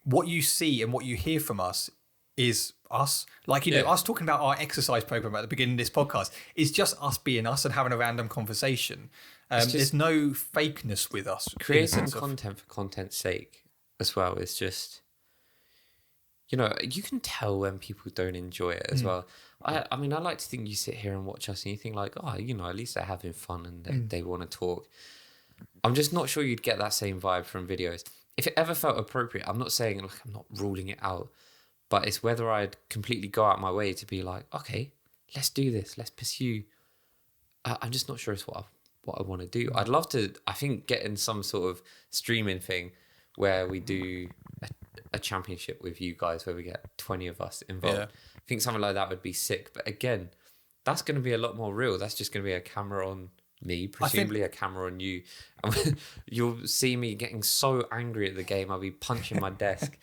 what you see and what you hear from us is us. Us talking about our exercise program at the beginning of this podcast is just us being us and having a random conversation. There's no fakeness with us. Creating content for content's sake as well is just, you can tell when people don't enjoy it as well. I mean, I like to think you sit here and watch us and you think like, oh, at least they're having fun and they want to talk. I'm just not sure you'd get that same vibe from videos. If it ever felt appropriate, I'm not saying, I'm not ruling it out, but it's whether I'd completely go out my way to be like, okay, let's do this. Let's pursue. I'm just not sure it's what I want to do. I'd love to, I think, get in some sort of streaming thing where we do a championship with you guys where we get 20 of us involved. Yeah. I think something like that would be sick. But again, that's going to be a lot more real. That's just going to be a camera on me, presumably a camera on you. And you'll see me getting so angry at the game, I'll be punching my desk.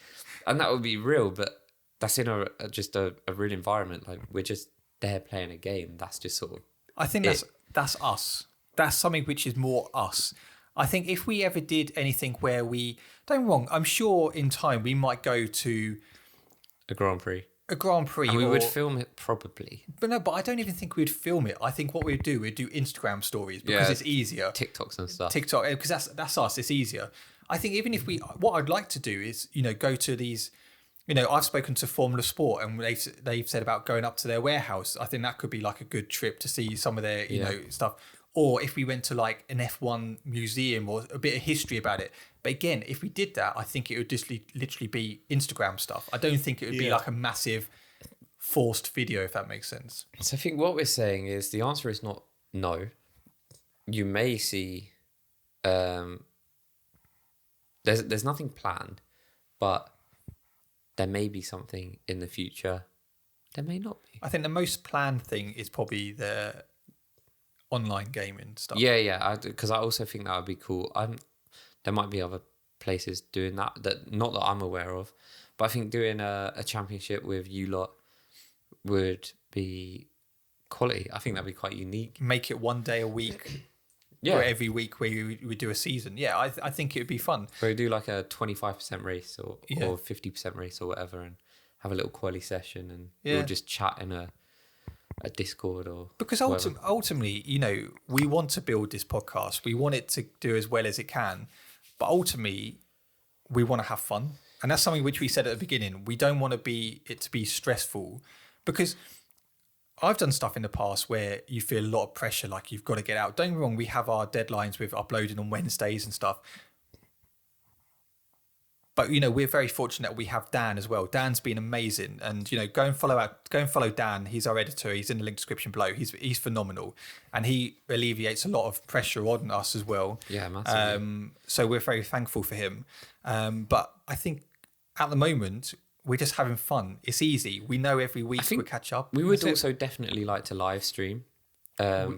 And that would be real, but that's in just a real environment. Like, we're just there playing a game. That's just sort of I think that's us. That's something which is more us. I think if we ever did anything where we, don't get me wrong, I'm sure in time we might go to A Grand Prix. a Grand Prix. And we would film it probably. But I don't even think we'd film it. I think what we'd do Instagram stories because it's easier. TikToks and stuff. TikTok, because that's us. It's easier. I think even if what I'd like to do is, go to these, I've spoken to Formula Sport and they've said about going up to their warehouse. I think that could be like a good trip to see some of their, stuff. Or if we went to like an F1 museum or a bit of history about it. But again, if we did that, I think it would just literally be Instagram stuff. I don't think it would be like a massive forced video, if that makes sense. So I think what we're saying is the answer is not no. You may see, there's nothing planned, but there may be something in the future. There may not be. I think the most planned thing is probably the online gaming stuff. Yeah, because I also think that would be cool. There might be other places doing that not that I'm aware of, but I think doing a championship with you lot would be quality. I think that'd be quite unique. Make it one day a week. Yeah. Or every week where we do a season. Yeah, I think it would be fun. Where we do like a 25% race or 50% race or whatever, and have a little quali session, and we'll just chat in a Discord or because ultimately, we want to build this podcast. We want it to do as well as it can, but ultimately, we want to have fun, and that's something which we said at the beginning. We don't want it to be stressful, because I've done stuff in the past where you feel a lot of pressure, like you've got to get out. Don't get me wrong, we have our deadlines with uploading on Wednesdays and stuff. But, we're very fortunate that we have Dan as well. Dan's been amazing. And, go and follow Dan. He's our editor. He's in the link description below. He's phenomenal. And he alleviates a lot of pressure on us as well. Yeah, massively. So we're very thankful for him. But I think at the moment, we're just having fun. It's easy. We know every week we'll catch up. We would also definitely like to live stream.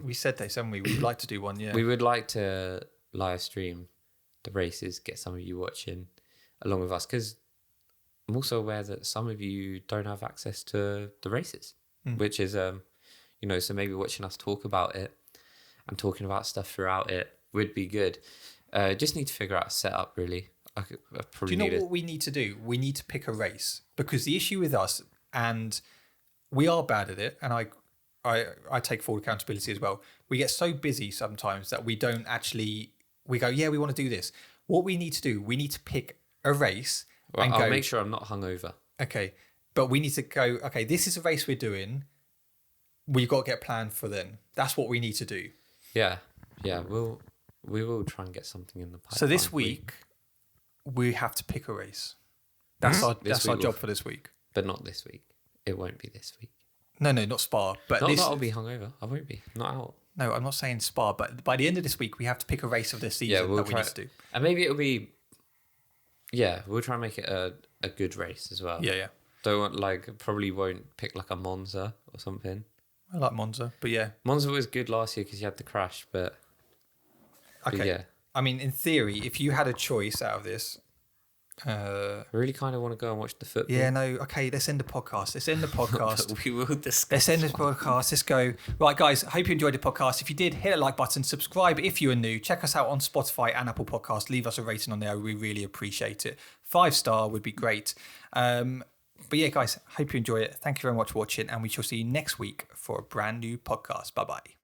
We said this, haven't we? We'd like to do one, yeah. We would like to live stream the races, get some of you watching along with us, because I'm also aware that some of you don't have access to the races, which is, so maybe watching us talk about it and talking about stuff throughout it would be good. Just need to figure out a setup, really. Do you know what we need to do? We need to pick a race, because the issue with us, and we are bad at it, and I take full accountability as well. We get so busy sometimes that we don't actually, we go, yeah, we want to do this. What we need to do, we need to pick a race and I'll go, make sure I'm not hungover. Okay, but we need to go, okay, this is a race we're doing. We've got to get planned for then. That's what we need to do. Yeah, we will try and get something in the pipeline. So this week, we have to pick a race. That's our job for this week. But not this week. It won't be this week. No, not Spa. But not that I'll be hungover. I won't be. Not out. No, I'm not saying Spa, but by the end of this week, we have to pick a race of this season that we need to do. And maybe it'll be, we'll try and make it a good race as well. Yeah. Probably won't pick like a Monza or something. I like Monza, but yeah. Monza was good last year because you had the crash, but... Okay. But yeah. I mean, in theory, if you had a choice out of this... I really kind of want to go and watch the football. Yeah, no, okay, let's end the podcast. We will discuss. Let's end this podcast. Let's go. Right, guys, I hope you enjoyed the podcast. If you did, hit a like button, subscribe if you are new. Check us out on Spotify and Apple Podcasts. Leave us a rating on there. We really appreciate it. 5-star would be great. But yeah, guys, hope you enjoy it. Thank you very much for watching, and we shall see you next week for a brand new podcast. Bye-bye.